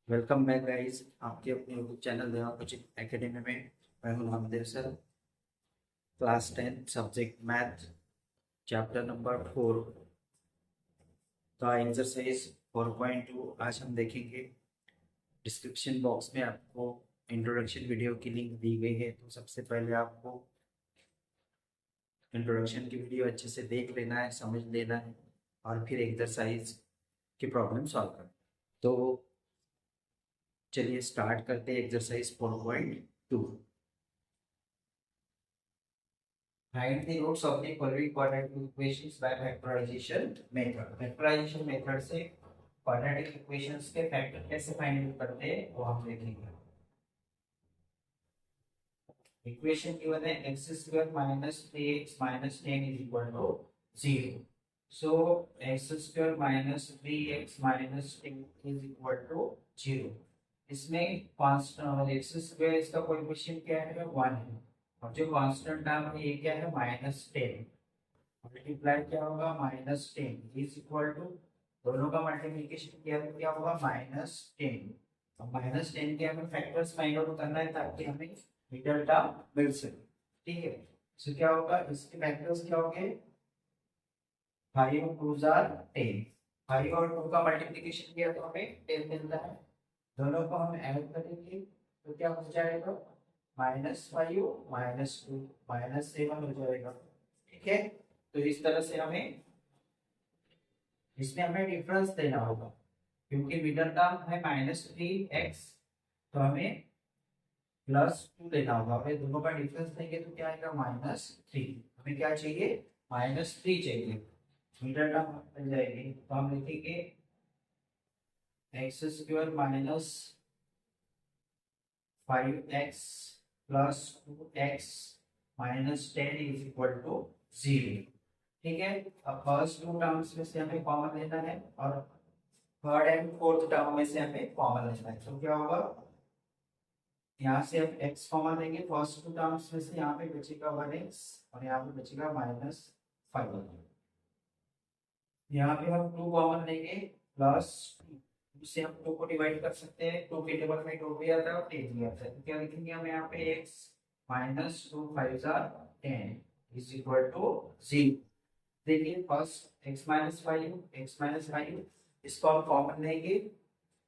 Welcome back guys आपके अपने YouTube channel देवा कोचिंग एकेडमी में। मैं हूं Namdev sir. Class 10 subject math chapter number 4 का एक्सरसाइज 4.2 आज हम देखेंगे। डिस्क्रिप्शन बॉक्स में आपको इंट्रोडक्शन वीडियो की लिंक दी गई है, तो सबसे पहले आपको इंट्रोडक्शन की वीडियो अच्छे से देख लेना है, समझ लेना है और फिर एक्सरसाइज की प्रॉब्लम सॉल्व करना। तो चलिए स्टार्ट करते हैं exercise 4.2। Find the roots of the following quadratic equations by factorization method. Factorization method से quadratic equations के फैक्टर कैसे फाइंड करते हैं वो हम देखेंगे। इक्वेशन गिवन है x square minus 3x minus 10 is equal to 0। So x square minus 3x minus 10 is equal to 0। इसमें कांस्टेंट x स्क्वायर इसका कोएफिशिएंट क्या है 1 है और जो कांस्टेंट टर्म है ये क्या है -10। मल्टीप्लाई क्या होगा -10 इज इक्वल टू दोनों का मल्टीप्लिकेशन किया तो क्या होगा -10। अब -10 के हमें फैक्टर्स फाइंड आउट करना है ताकि हमें मिडल टर्म मिल सके। ठीक है, सो क्या होगा इसके फैक्टर्स क्या होंगे 5 2 जार 10। 5 और 2 का मल्टीप्लिकेशन किया तो हमें 10 मिलता है। दोनों को हम ऐड करेंगे तो क्या हो जाएगा -5 -2 -7 हो जाएगा। ठीक है, तो इस तरह से हमें इसमें हमें डिफरेंस देना होगा क्योंकि मिडल टर्म है -3x, तो हमें +2 देना होगा। हमें दोनों का डिफरेंस देंगे तो क्या आएगा -3। हमें क्या चाहिए -3 चाहिए। मिडल टर्म मिल जाएगी तो हम लिखेंगे x square minus 5x plus 2x minus 10 is equal to 0। ठीक है, अब फर्स्ट टू टर्म्स में से हमें कॉमन लेना है और थर्ड एंड फोर्थ टर्म में से हमें कॉमन लेना है। तो क्या होगा यहाँ से हम x कॉमन लेंगे फर्स्ट टू टर्म्स में से, यहाँ पे बचेगा 1x और यहाँ पे बचेगा -5। यहाँ पे हम 2 कॉमन लेंगे प्लस से हम 2 को डिवाइड कर सकते हैं। 2 के टेबल में 2 भी आता है और 10 भी आता है, तो क्या लिखेंगे हम यहाँ पे x -2 5 10 इज इक्वल टू 0। देखिए फर्स्ट x-5 इसको हम कॉमन लेंगे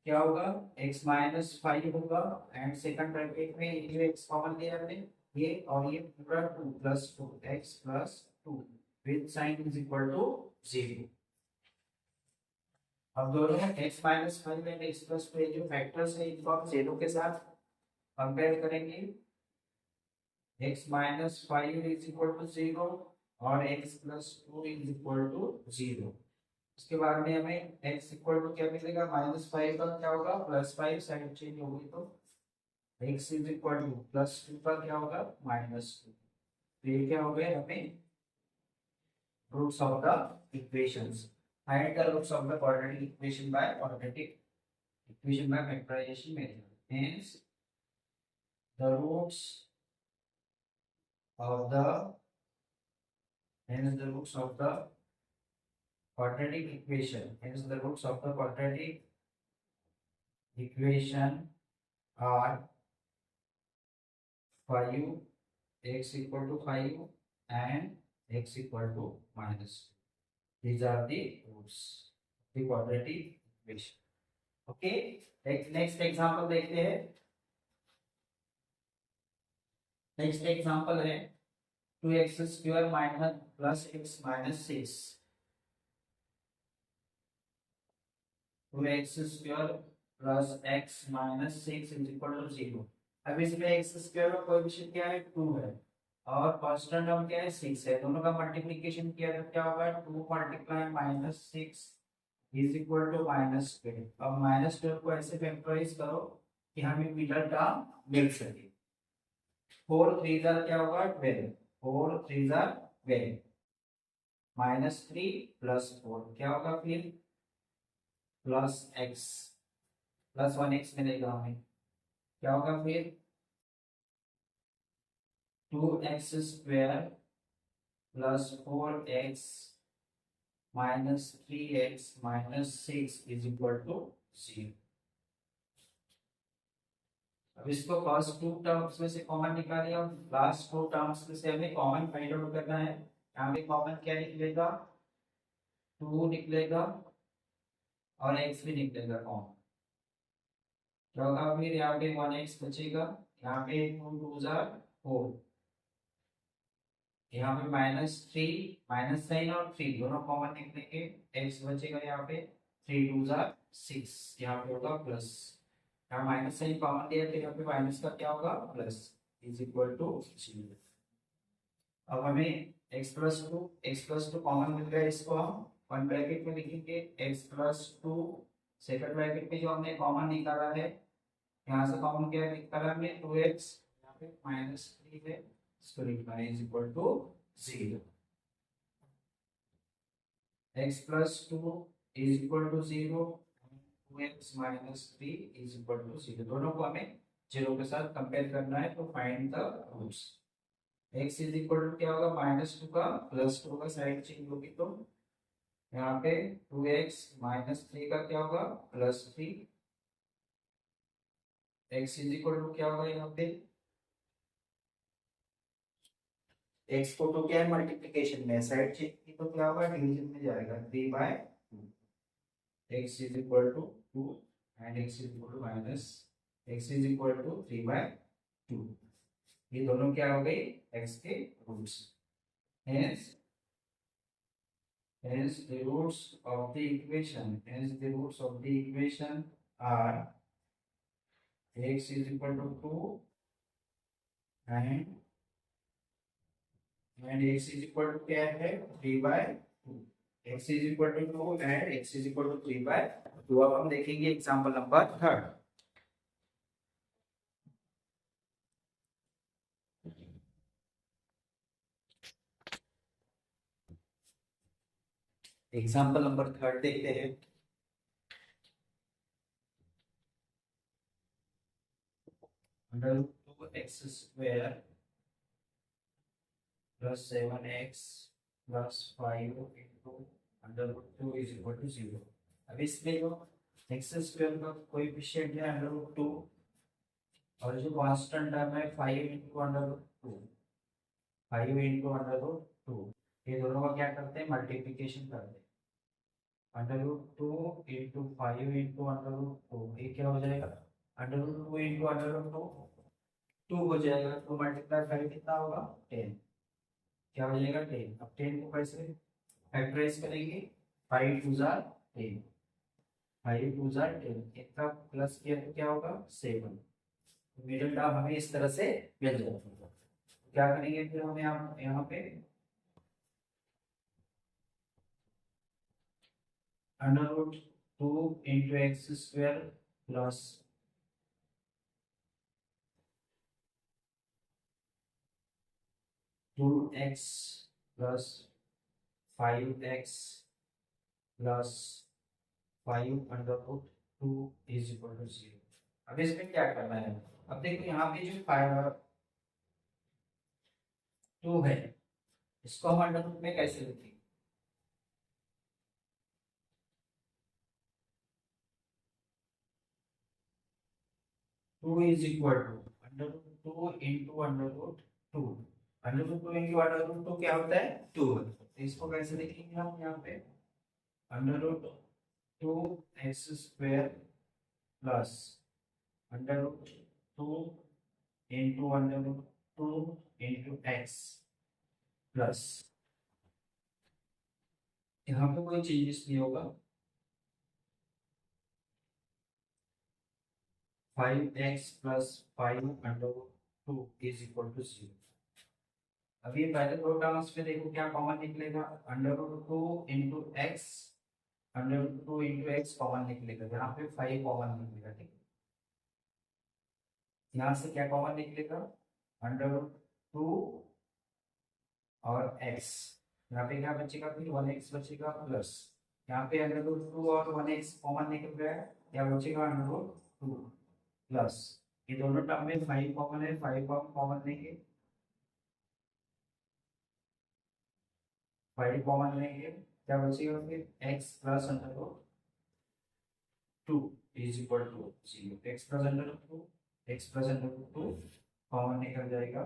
क्या होगा x-5 होगा एंड सेकंड ब्रैकेट में ये जो x कॉमन लिया हमने ये और ये पूरा 2 + 2 x + 2 with sign is equal to 0। अब दोनों x-5 एंड x + 2 जो फैक्टर्स है इनको हम जेरो के साथ कंपेयर करेंगे। x-5 इज इक्वल टू 0 और x + 2 इज इक्वल टू 0। उसके बाद में हमें x इक्वल टू क्या मिलेगा -5 का क्या होगा +5 साइन चेंज होगी तो x इज इक्वल टू +2 का क्या होगा -2। तो ये क्या हो गए हमें roots of the equations. Find the roots of the quadratic equation by quadratic equation by factorisation method. Hence the roots of the roots of the quadratic equation, hence the roots of the quadratic equation are 5 x equal to 5 and x equal to -2. These are the roots of the quadratic equation. Okay, next example देखते हैं। Next example है 2x square minus plus x minus 6। 2x square plus x minus 6 is equal to 0। अब इसमें x square का coefficient क्या है 2 है और कांस्टेंट टर्म क्या है 6 है। दोनों का मल्टीप्लिकेशन किया तो क्या होगा 2 × -6 इज इक्वल टू -12। अब -12 को ऐसे फैक्टराइज करो कि हमें मिडल टर्म मिल सके। 4 3 जार क्या होगा 12, 4 3 जार 12 -3 + 4 क्या होगा फिर प्लस x +1x मिलेगा हमें। क्या होगा फिर 2x square plus 4x -3x -6 is equal to 0। अब इसको फर्स्ट टू टर्म्स में से कॉमन निकालिए और लास्ट टू टर्म्स में से हमें कॉमन फाइंड आउट करना है। यहाँ पे कॉमन क्या निकलेगा, 2 निकलेगा और x भी निकलेगा कॉमन। क्या होगा फिर यहाँ पे 1x बचेगा, यहाँ पे 2 2 जार 4, यहाँ पे -3 माइनस साइन और 3 दोनों कॉमन निकलेंगे, x बचेगा यहाँ पे 3 2 जार 6, यहाँ पे होगा प्लस, यहाँ माइनस साइन कॉमन लिया तो यहाँ पे माइनस का क्या होगा प्लस इज इक्वल टू 0। अब हमें x+2 कॉमन मिल गया, इसको हम वन ब्रैकेट में लिखेंगे x+2, सेकंड ब्रैकेट में जो हमने कॉमन निकाला है, यहाँ से कॉमन क्या निकाला हमने 2x, यहाँ पे -3 है, इसको लिखना है is equal to 0। x+2 is equal to 0, 2x -3 is equal to 0, दोनों को हमें 0 के साथ कंपेयर करना है। तो find the roots. x is equal to क्या होगा, -2 का +2 का साइड चेंज होगी, तो यहाँ पे 2x -3 का क्या होगा +3, x इज इक्वल टू क्या होगा यहाँ पे, x को तो क्या है मल्टीप्लिकेशन में, साइड चेंज की तो क्या होगा डिवीजन में जाएगा, 3/2, x is equal to 2 and x is equal to minus, x is equal to 3/2, ये दोनों क्या हो गई x के रूट्स। Hence the roots of the equation are x is equal to 2 and x is equal to क्या है 3/2, x is equal to 2 and x is equal to 3/2। अब हम देखेंगे एग्जांपल नंबर 3। एग्जांपल नंबर 3 देखते हैं। √2x² plus 7x plus 5 into √2 is equal to 0। अब इसमें जो x² का कोएफिशिएंट है √2 और जो कांस्टेंट टर्म है 5 into √2, 5 into √2, ये दोनों का क्या करते हैं मल्टीप्लिकेशन करते हैं। √2 into 5 into √2, ये क्या हो जाएगा √2 into √2 2 हो जाएगा, तो मल्टीप्लाई करें कितना होगा 10, क्या हो जाएगा 10। अब 10 को कैसे फैक्टराइज करेंगे, 5 2 जार 10, 5 2 जार 10, इतना प्लस किया तो क्या होगा 7, मिडिल टर्म हमें इस तरह से मिल जाएगा। क्या करेंगे फिर हम यहाँ पे √2 into x² plus 2x plus 5x plus 5 √2 is equal to 0। अब इसमें क्या करना है, अब देखो यहाँ पे जो 2 है इसको हम अंडर रूट में कैसे लिखेंगे, 2 is equal to √2 into √2, √2 into √2 क्या होता है 2, तो इसको कैसे लिखेंगे हम यहाँ पे √2x² plus √2 into √2 into x plus, यहाँ पे कोई चेंजेस नहीं होगा, 5x plus 5 √2 is equal to 0। अब ये पहले दो टर्म्स में देखो क्या कॉमन निकलेगा, √2 into x, √2 into x common निकलेगा, यहाँ पे 5 कॉमन निकलेगा, ठीक है। यहाँ से क्या कॉमन निकलेगा √2 और x, यहाँ पे क्या बचेगा फिर 1x बचेगा प्लस, यहाँ पे √2 और 1x कॉमन निकल गया है, क्या बचेगा √2 प्लस, ये दोनों टर्म में 5 कॉमन है, 5 कॉमन लेंगे, 5 कॉमन लेंगे, क्या बचेगा फिर x plus √2 is equal to 0, x plus √2 x plus under root two common निकल जाएगा,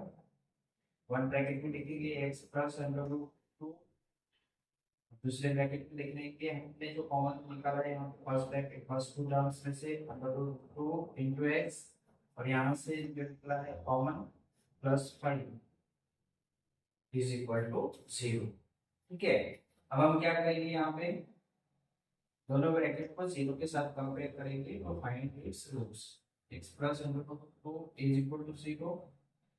वन ब्रैकेट में लिखेंगे x plus under root two, दूसरे ब्रैकेट में लिखने के लिए हमने जो कॉमन निकाला है यहाँ पे first bracket first two terms में से under root two into x, और यहाँ से जो निकला है common plus 5 is equal to 0। ठीक है, अब हम क्या करेंगे यहाँ पे दोनों ब्रैकेट को 0 के साथ कंपेयर करेंगे और find its roots. X plus under root two is equal to 0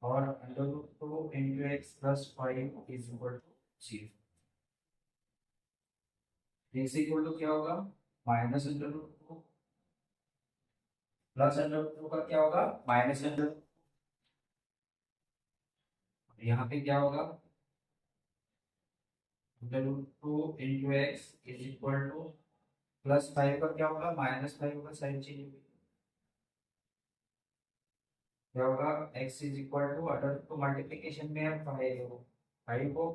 और under root two into x plus 5 is equal to 0। X equal to क्या होगा, minus under root two, plus under root two का क्या होगा minus under, यहाँ पे क्या होगा under root two into x is equal to plus 5 का क्या होगा माइनस 5 का साइन चेंज होगी, क्या होगा x is equal to under root two multiplication में हम 5 को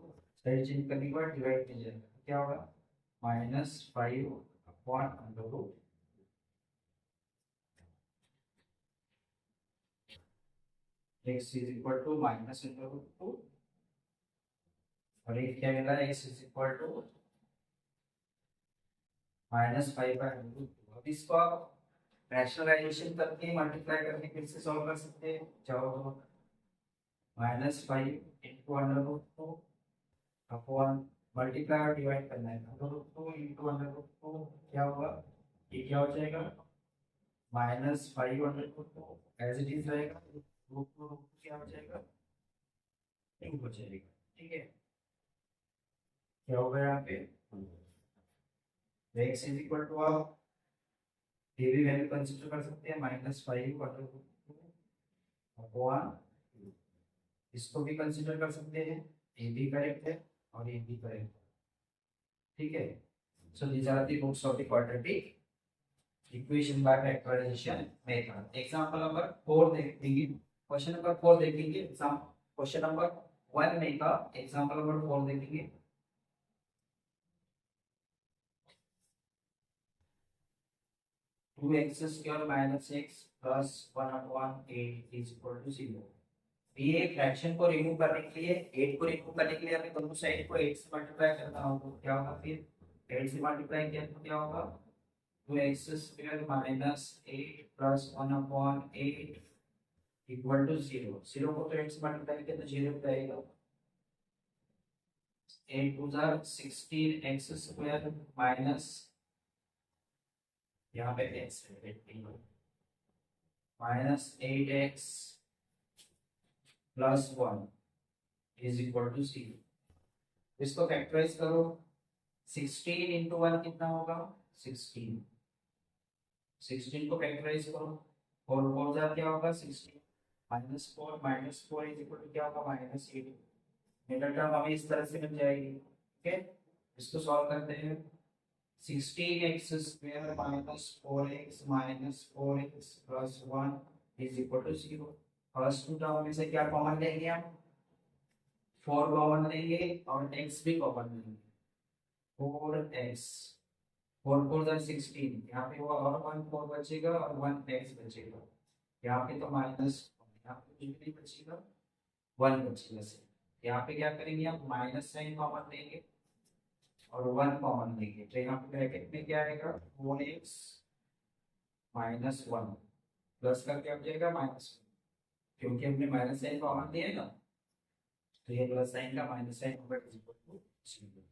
साइन चेंज करने के बाद डिवाइड किया जाएगा, क्या होगा minus 5 upon under root x is equal to minus under root two, और एक क्या मिला x is equal to minus 5 का अंडर रूट टू। अब इसको आप रैशनलाइजेशन करके मल्टीप्लाई करके फिर से सॉल्व कर सकते हैं, चाहो तो minus 5 into under root two upon multiply और डिवाइड करना है, under root two into under root two क्या होगा, ये क्या हो जाएगा minus 5 under root two as it is रहेगा, रूट टू क्या हो जाएगा 2 हो जाएगा। ठीक है, क्या होगा यहाँ पे x इज इक्वल टू आप ये भी वैल्यू कंसीडर कर सकते हैं minus 5 under root two upon, इसको भी कंसीडर कर सकते हैं, ये भी करेक्ट है और ये भी करेक्ट है। ठीक है, so these are the roots of the quadratic equation by factorization method। Example number 4 देखेंगे, क्वेश्चन नंबर 4 देखेंगे, एग्जाम क्वेश्चन नंबर 1 में का एग्जांपल नंबर 4 देखेंगे। Two x square minus x plus 1/8 is equal to 0। ये fraction को remove करने के लिए 8 को रिमूव करने के लिए हमें दोनों साइड को 8 से मल्टीप्लाई करना होगा, तो क्या होगा फिर 8 से मल्टीप्लाई किया तो क्या होगा 2x square minus 8 plus 1/8 equal to 0। 0 को तो 8 से मल्टीप्लाई किया तो 0 रहेगा, 8 टू जार 16 एक्स स्क्वायर माइनस यहाँ पे x minus 8x plus 1 is equal to 0। इसको फैक्टराइज करो, 16 इंटू 1 कितना होगा 16, 16 को फैक्टराइज करो, 4 4 जा क्या होगा 16 माइनस 4 इज इक्वल टू क्या होगा माइनस 8। मिडल टर्म हमें इस तरह से मिल जाएगी। ठीक है, इसको सॉल्व करते हैं, 16x square minus 4x minus 4x plus 1 is equal to 0। First two term में से क्या कॉमन लेंगे हम 4 कॉमन लेंगे और x भी कॉमन लेंगे, 4x 4 4 जा 16, यहाँ पे वो और 1 4 बचेगा और 1 x बचेगा, यहाँ पे तो माइनस, यहाँ पे कुछ भी नहीं बचेगा 1 बचेगा से, यहाँ पे क्या करेंगे हम माइनस साइन कॉमन लेंगे और 1 कॉमन लेंगे, तो यहाँ पे ब्रैकेट में क्या आएगा 4x माइनस 1 प्लस का क्या हो जाएगा माइनस, क्योंकि हमने माइनस साइन कॉमन लिया है ना, तो ये प्लस साइन का माइनस साइन होगा is equal to 0।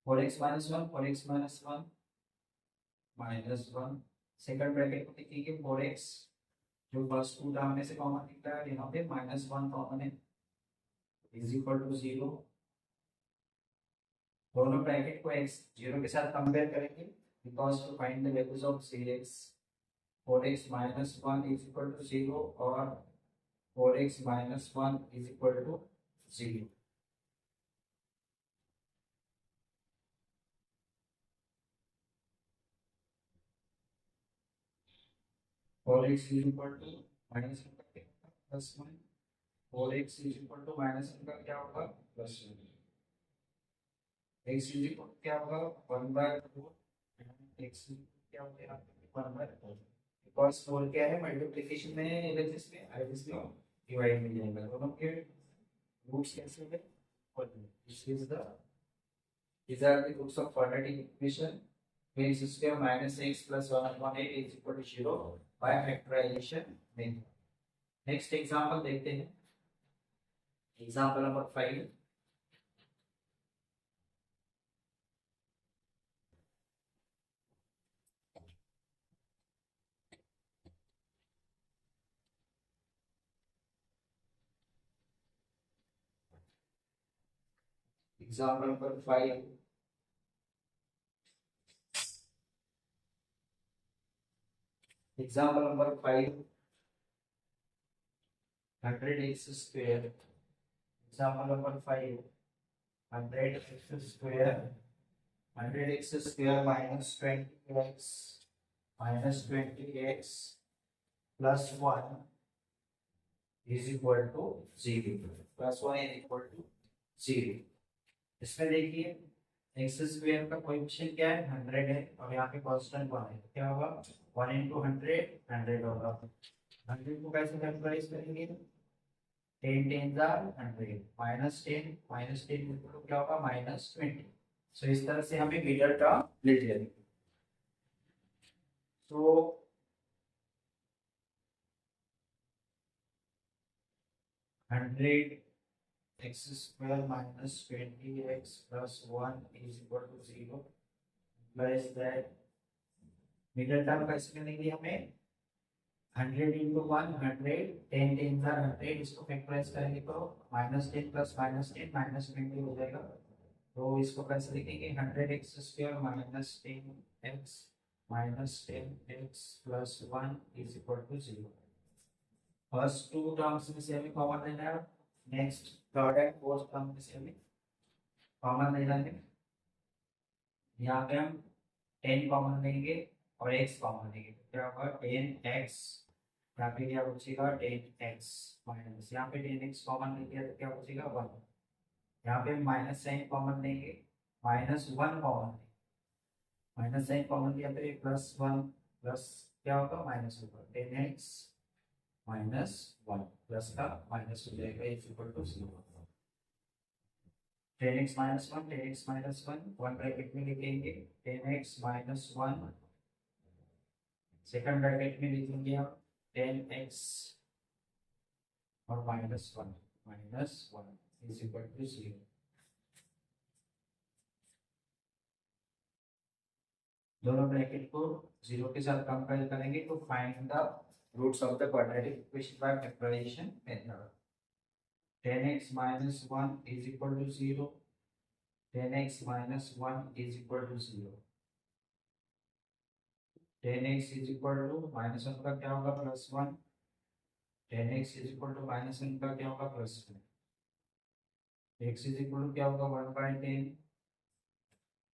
4x minus 1 4x minus 1 minus 1, second bracket को लिखेंगे 4x जो फर्स्ट टू टर्म में से कॉमन निकला है, यहाँ पे माइनस 1 कॉमन है इज इक्वल टू 0। दोनों ब्रैकेट को x 0 के साथ कंपेयर करेंगे because to find the values of cx, 4x minus 1 is equal to 0 और 4x minus 1 is equal to 0। Four x is equal to minus plus 1, 4x is equal to minus का क्या होगा plus 1, x is equal क्या होगा 1/4, x क्या हो गया 1/4। Because 4 क्या है, मल्टीप्लिकेशन में है, एलएचएस में, आरएचएस में डिवाइड में जाएगा, दोनों के रूट्स कैसे होंगे, और this is the these are the roots of quadratic equation where x square minus x plus 1 upon 8 is equal to 0 by factorization method. Next example देखते हैं, example number 5। Example number 5, example number 5 100x square, example number 5 100x square, 100x square minus 20x plus 1 is equal to 0, plus 1 is equal to 0। इसमें देखिए x square का coefficient क्या है, 100 है, और यहाँ पे कांस्टेंट 1 है, क्या होगा 1 into 100 100 होगा। 100 को कैसे फैक्टराइज करेंगे, 10 10 100 माइनस 10 तो क्या होगा -20। सो इस तरह से हमें मिडल टर्म मिल जाएगी। तो 100 x square minus 20x plus 1 is equal to 0 plus that middle term कैसे मिलेंगे हमें, 100 into 1 100, 10 10 100, इसको फैक्टराइज करेंगे तो -10 प्लस -10 -20 हो जाएगा। तो इसको कैसे लिखेंगे, 100x square -10x plus 1 is equal to 0। First two terms में से हमें कॉमन लेना है, next third and fourth term में से हमें कॉमन लेना है। यहाँ पे हम 10 कॉमन लेंगे और x कॉमन लेंगे, तो क्या होगा 10x, यहाँ पे क्या बचेगा 10x माइनस, यहाँ पे 10x कॉमन ले लिया तो क्या बचेगा 1, यहाँ पे माइनस साइन कॉमन लेंगे, -1 कॉमन, माइनस साइन कॉमन लिया तो ये +1 प्लस क्या होगा माइनस होगा, 10x -1 प्लस का माइनस हो जाएगा is equal to 0। 10x -1 10x -1 1 bracket में लिखेंगे, 10x -1 सेकंड ब्रैकेट में लिखेंगे हम 10x और -1 इज इक्वल टू 0। दोनों ब्रैकेट को 0 के साथ कंपेयर करेंगे तो find the roots of the quadratic equation by factorisation method. 10x -1 is equal to 0, 10x -1 is equal to 0, 10x is equal to -1 का क्या होगा +1, 10x is equal to -1 का क्या होगा +1, x is equal to क्या होगा 1/10,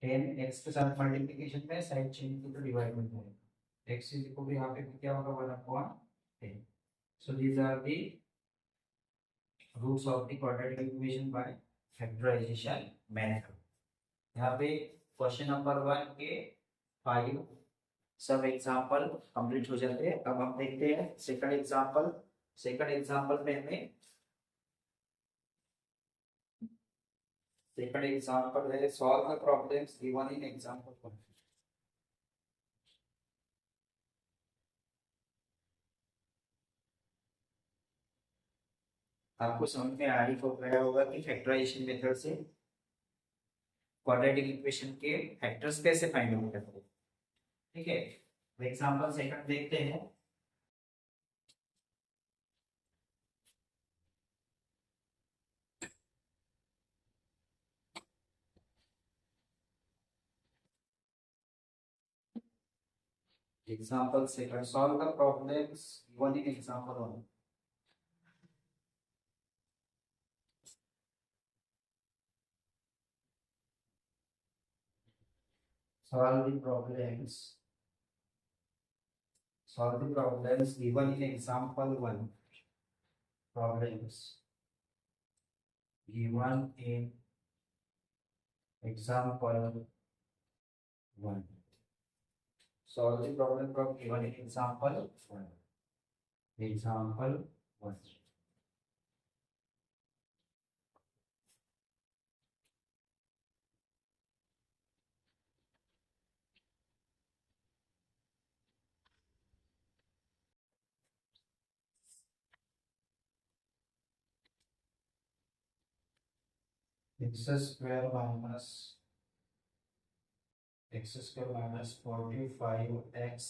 10 x के साथ मल्टीप्लिकेशन में साइड चेंज की तो डिवाइड में जाएगा, x is equal to यहाँ पे क्या होगा 1/10। So these are the roots of the quadratic equation by factorization method। यहाँ पे क्वेश्चन नंबर 1 के 5 सब एग्जाम्पल कंप्लीट हो जाते हैं। अब हम देखते हैं सेकंड एग्जाम्पल। सेकंड एग्जाम्पल में हमें सेकंड एग्जाम्पल है solve the problems given in example 1। आपको समझ में आ ही हो गया होगा कि फैक्टराइजेशन मेथड से क्वाड्रेटिक इक्वेशन के फैक्टर्स कैसे फाइंड आउट करते हैं। ठीक है, एग्जाम्पल सेकंड देखते हैं। Example second, solve the problems given in example 1। Solve the problems given in example 1। Problems given in example 1। solve the problem from given example 1. Example 1. X square minus 45x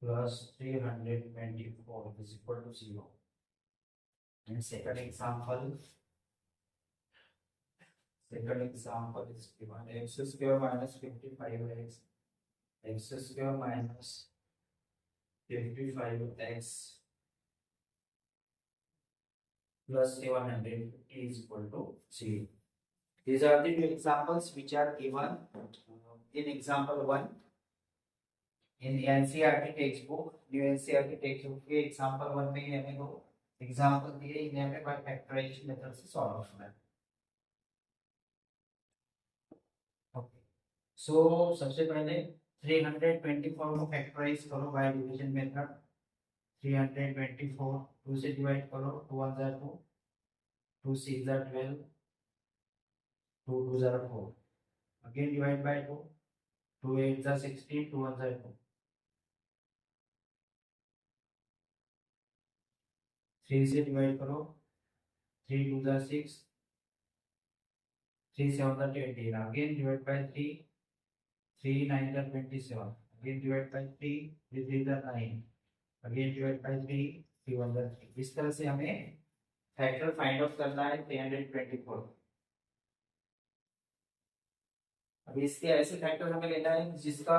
plus 324 is equal to 0. And second example is given x square minus 55x, x square minus 55x plus 750 is equal to 0. These are the two examples which are given in example 1 in NCERT textbook. New NCERT textbook के example 1 में ही हमें दो example दिए, इन्हें हमें bye factorisation method से solve करना है. ओके, सो सबसे पहले 324 को फैक्टराइज करो बाय डिवीजन मेथड. 324 2 से डिवाइड करो, 2 1 जा 2, 2 6 जा 12, 2 2 जा 4, अगेन डिवाइड बाय 2, 2 8 जा 16, 2 1 जा 2, 3 से डिवाइड करो, 3 2 जा 6, 3 7 जा 20, अगेन डिवाइड बाय 3, 3 9 जा 27, अगेन डिवाइड बाय 3, 3 3 जा 9, अगेन डिवाइड बाय 3, 3 1 जा 3. इस तरह से हमें फैक्टर फाइंड आउट करना है 324. अब इसके ऐसे फैक्टर हमें लेना है जिसका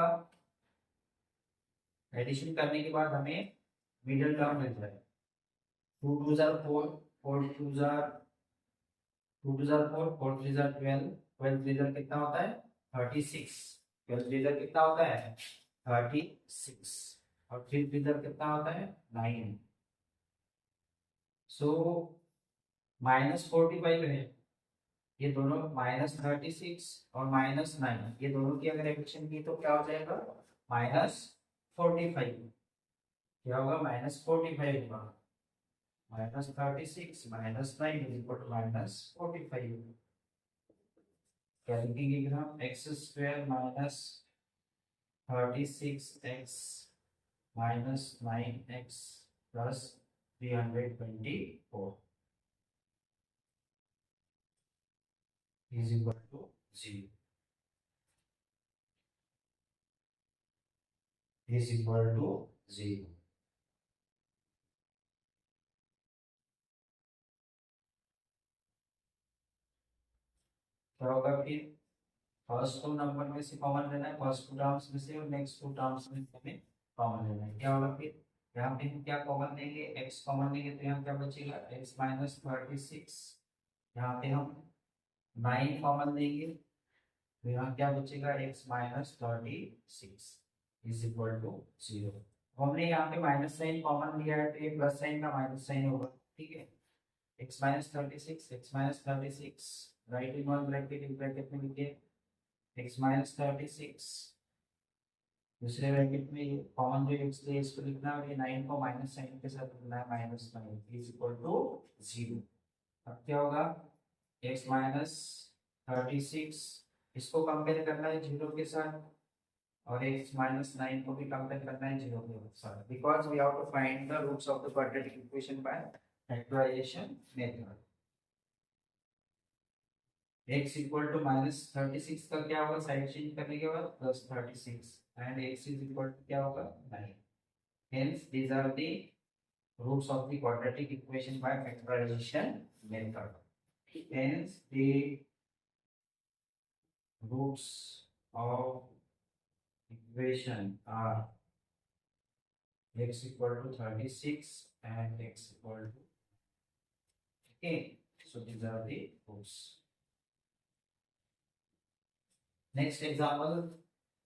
एडिशन करने के बाद हमें मिडिल टर्म मिल जाए. 2 2 जा 4, 4 2 जा 4, 4 3 जा 12, 12 3 जा कितना होता है 36, 12 3 जा कितना होता है 36, और 3 3 जा कितना होता है 9. सो -45 है, ये दोनों -36 और -9, ये दोनों की अगर एडिशन की तो क्या हो जाएगा -45. क्या होगा -45 होगा. -36 -9 इज इक्वल टू -45. क्या लिखेंगे हम, x square minus 36x minus 9x plus 324 is equal to 0. Is equal to 0. क्या होगा फिर, फर्स्ट टू नंबर में से कॉमन लेना है, फर्स्ट टू टर्म्स में से, और नेक्स्ट टू टर्म्स में से हमें कॉमन लेना है. क्या होगा फिर, यहाँ पे हम क्या कॉमन लेंगे, x कॉमन लेंगे तो यहाँ क्या बचेगा x माइनस 36. यहाँ पे हम 9 कॉमन लेंगे तो यहाँ क्या बचेगा x minus 36 is equal to 0. हमने यहाँ पे माइनस साइन कॉमन लिया है तो ये प्लस साइन का माइनस साइन होगा. ठीक है, x minus 36 right in one bracket में लिखिए x माइनस 36, दूसरे ब्रैकेट में ये कॉमन जो x है इसको लिखना है, और ये 9 को माइनस साइन के साथ लिखना है -9 इज इक्वल टू 0. अब क्या होगा, x माइनस 36 इसको कंपेयर करना है 0 के साथ, और x माइनस 9 को भी कंपेयर करना है 0 के साथ, because we have to find the roots of the quadratic equation by factorisation method. x equal to -36 का क्या होगा, साइड चेंज करने के बाद +36, and x is equal to क्या होगा 9. Hence these are the roots of the quadratic equation by factorization method. Hence the roots of equation are x equal to 36 and x equal to, okay, so these are the roots. Next example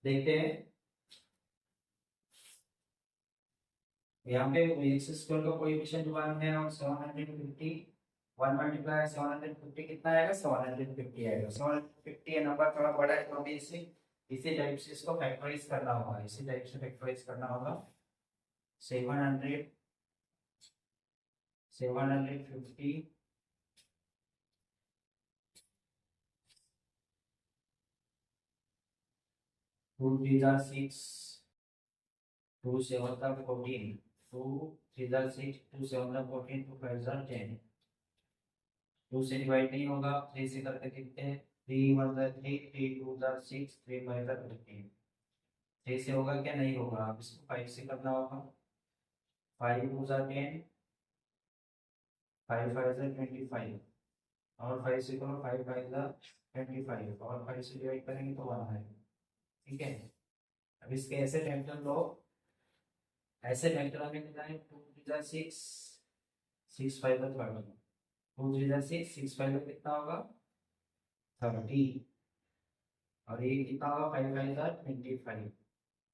देखते हैं. यहाँ पे x square का coefficient 1 है और 750, 1 multiply 750 कितना आएगा 750 आएगा. 750 ये नंबर थोड़ा बड़ा है तो हमें इसे इसी टाइप से इसको फैक्टराइज करना होगा, इसी टाइप से फैक्टराइज करना होगा। 750 2 3 are 6 2 7 are 14 2 3 are 6 2 7 are 14 2 5 are 10 2 से डिवाइड नहीं होगा, 3 से करके देखते हैं। 3 1 are 3 3 2 are 6 3 5 are 15। 3 से होगा क्या, नहीं होगा, अब इसको 5 से करना होगा। 5 2 are 10 5 5 are 25 और 5 से करो, 5 5 are 25 और 5 से डिवाइड करेंगे तो 1 आएगा। ठीक है, अब इसके ऐसे फैक्टर लो, ऐसे फैक्टर हमें कितना है, 2 3 are 6 6 5 are 30 2 3 are 6 6 5 are कितना होगा 30 और ये कितना होगा 5 5 are 25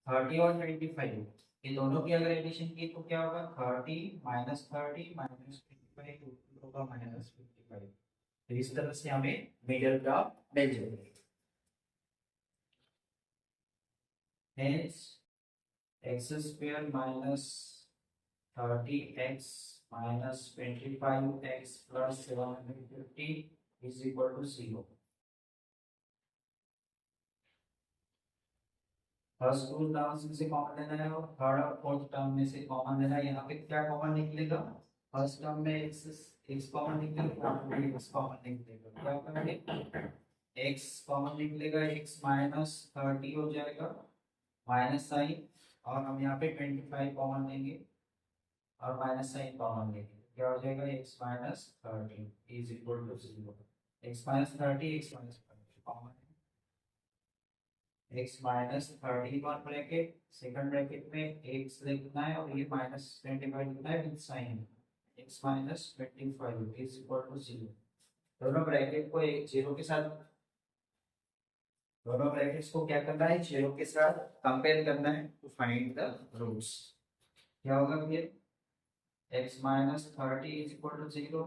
30 और 25 ये दोनों की अगर एडिशन की तो क्या होगा 30 माइनस 30 माइनस 25 होगा माइनस 55। तो इस तरह से हमें मिडिल ग्राफ मिल जाएगी। Hence x square minus 30x minus 25x plus 750 is equal to 0। First two term से कॉमन लेना है और थर्ड और फोर्थ टर्म में से कॉमन लेना है। यहाँ पे क्या कॉमन निकलेगा, फर्स्ट टर्म में x कॉमन निकलेगा, x कॉमन निकलेगा, क्या करेंगे x कॉमन निकलेगा, x माइनस 30 हो जाएगा माइनस साइन और हम यहाँ पे 25 कॉमन लेंगे और माइनस साइन कॉमन लेंगे, क्या हो जाएगा x minus 30 is equal to 0। x minus 30 x minus 30 common है, x minus 30 one bracket second bracket में x लिखना है और ये माइनस 25 लिखना है with sign, x minus 25 is equal to 0। दोनों ब्रैकेट को एक जीरो के साथ, दोनों ब्रैकेट्स को क्या करना है, जीरो के साथ कंपेयर करना है टू फाइंड द रूट्स। क्या होगा फिर, x minus 30 is equal to 0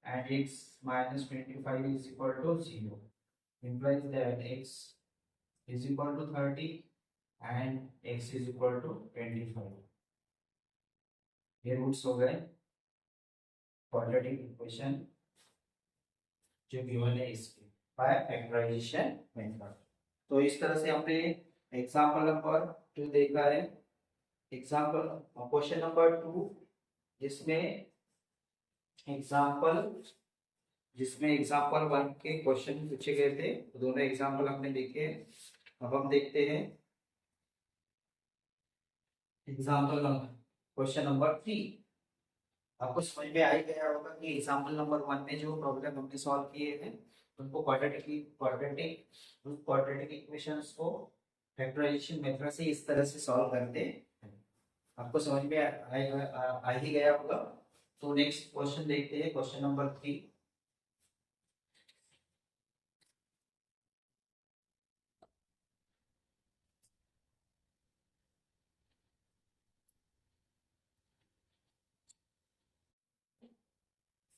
and x minus 25 is equal to 0 implies that x is equal to 30 and x is equal to 25। ये रूट्स हो गए क्वाड्रेटिक इक्वेशन जो गिवन है इसके बाय फैक्टराइजेशन मेथड। तो इस तरह से हमने एग्जांपल नंबर 2 देखा है। एग्जांपल क्वेश्चन नंबर 2 जिसमें एग्जांपल 1 के क्वेश्चन पूछे गए थे, तो दोनों एग्जांपल हमने देखे। अब हम देखते हैं एग्जांपल क्वेश्चन नंबर 3। आपको समझ में आ ही गया होगा कि एग्जांपल नंबर 1 में जो प्रॉब्लम हमने सॉल्व किए थे उनको क्वाड्रेटिक इक्वेशंस को फैक्टराइजेशन मेथड से इस तरह से सॉल्व करते हैं। आपको समझ में आ ही गया होगा। तो नेक्स्ट क्वेश्चन देखते हैं, question number 3।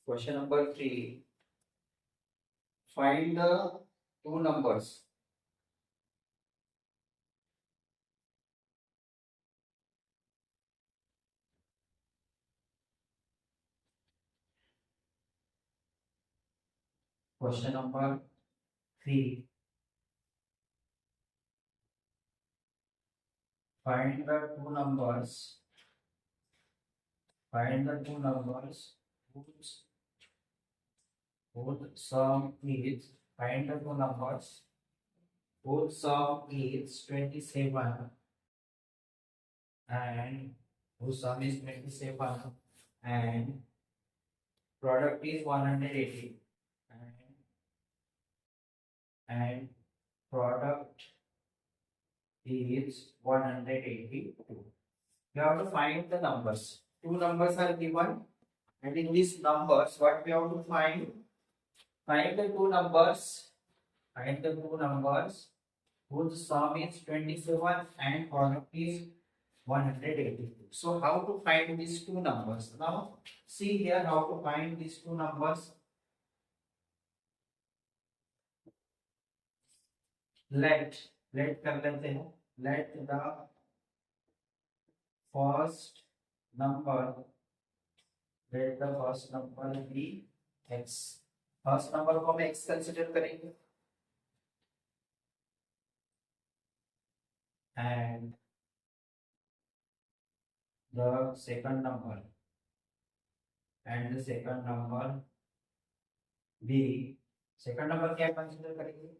Question number 3. Find the two numbers. Question number 3. Find the two numbers. Find the two numbers whose sum is. Find the two numbers whose sum is 27 and whose sum is 27 and product is 180 and product is 182. You have to find the numbers. Two numbers are given, and in these numbers, what we have to find? Find the two numbers. Find the two numbers whose sum is 27 and product is 182. So how to find these two numbers? Now see here how to find these two numbers. Let let कर लेते हैं, let the first number, let the first number be x. First number को हम x consider करेंगे and the second number be, second number क्या consider करेंगे।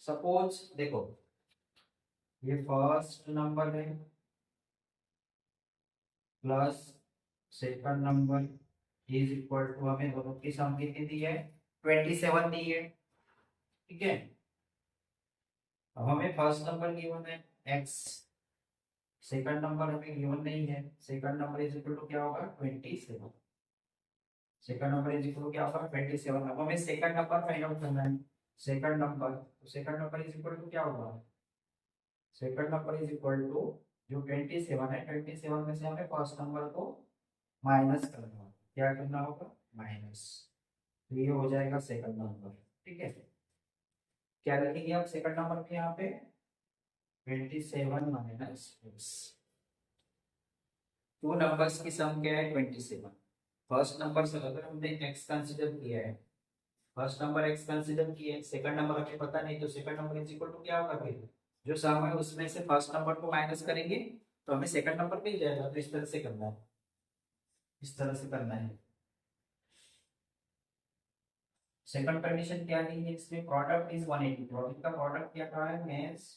Suppose देखो ये फर्स्ट नंबर है plus second number is equal to, हमें दोनों की सम कितनी दी है, 27 दी है, ठीक है। अब हमें फर्स्ट नंबर गिवन है x, सेकंड नंबर हमें गिवन नहीं है, second number is equal to क्या होगा 27, second number is equal to क्या होगा 27। अब हमें सेकंड नंबर फाइंड आउट करना है, सेकंड नंबर, तो second number is equal to क्या होगा, second number is equal to जो 27 है, 27 में से हमें फर्स्ट नंबर को माइनस करना होगा, क्या करना होगा माइनस, तो ये हो जाएगा सेकंड नंबर, ठीक है। क्या लिखेंगे आप सेकंड नंबर पे यहाँ पे 27 माइनस एक्स, टू नंबर्स की सम क्या है 27। फर्स्ट नंबर से अगर हमने एक्स कंसीडर किया है, फर्स्ट नंबर एक्स कंसीडर किया है, सेकंड नंबर हमें पता नहीं, तो second number is equal to क्या होगा, फिर जो सम है उसमें से फर्स्ट नंबर को माइनस करेंगे तो हमें सेकंड नंबर मिल जाएगा। तो इस तरह से करना है, इस तरह से करना है। सेकंड कंडीशन क्या दी है इसमें, प्रोडक्ट इज 180, प्रोडक्ट का प्रोडक्ट क्या कहा है मींस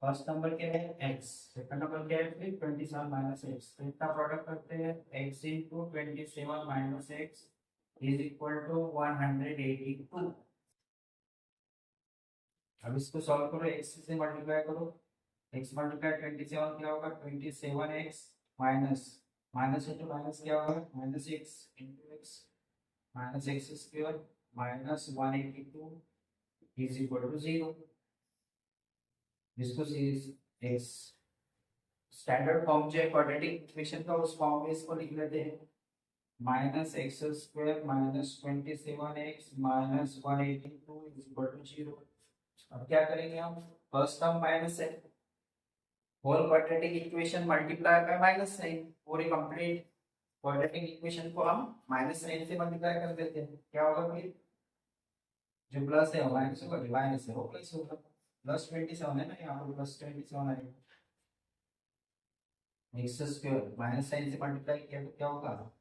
फर्स्ट नंबर क्या है x, सेकंड नंबर क्या है फिर 27 माइनस x, तो इतना प्रोडक्ट करते हैं x into 27 minus x is equal to 182। अब इसको सॉल्व करो, x से मल्टीप्लाई करो, x मल्टीप्लाई 27 क्या होगा 27x minus, minus into minus क्या होगा minus x into x minus x square minus 182 is equal to 0। जिसको इस स्टैंडर्ड फॉर्म जो है क्वाड्रेटिक इक्वेशन का, उस फॉर्म में इसको लिख लेते हैं minus x square minus 27x minus 182 is equal to 0। अब क्या करेंगे हम, फर्स्ट टर्म माइनस है, whole quadratic equation multiply by minus sign, पूरी कंप्लीट क्वाड्रेटिक इक्वेशन को हम माइनस साइन से मल्टीप्लाई कर देते हैं, क्या होगा फिर जो प्लस है वो माइनस होगा, जो माइनस है वो प्लस होगा, प्लस 27 है ना यहाँ पर, प्लस 27 आएगा, एक्स स्क्वायर माइनस साइन से मल्टीप्लाई किया तो क्या होगा,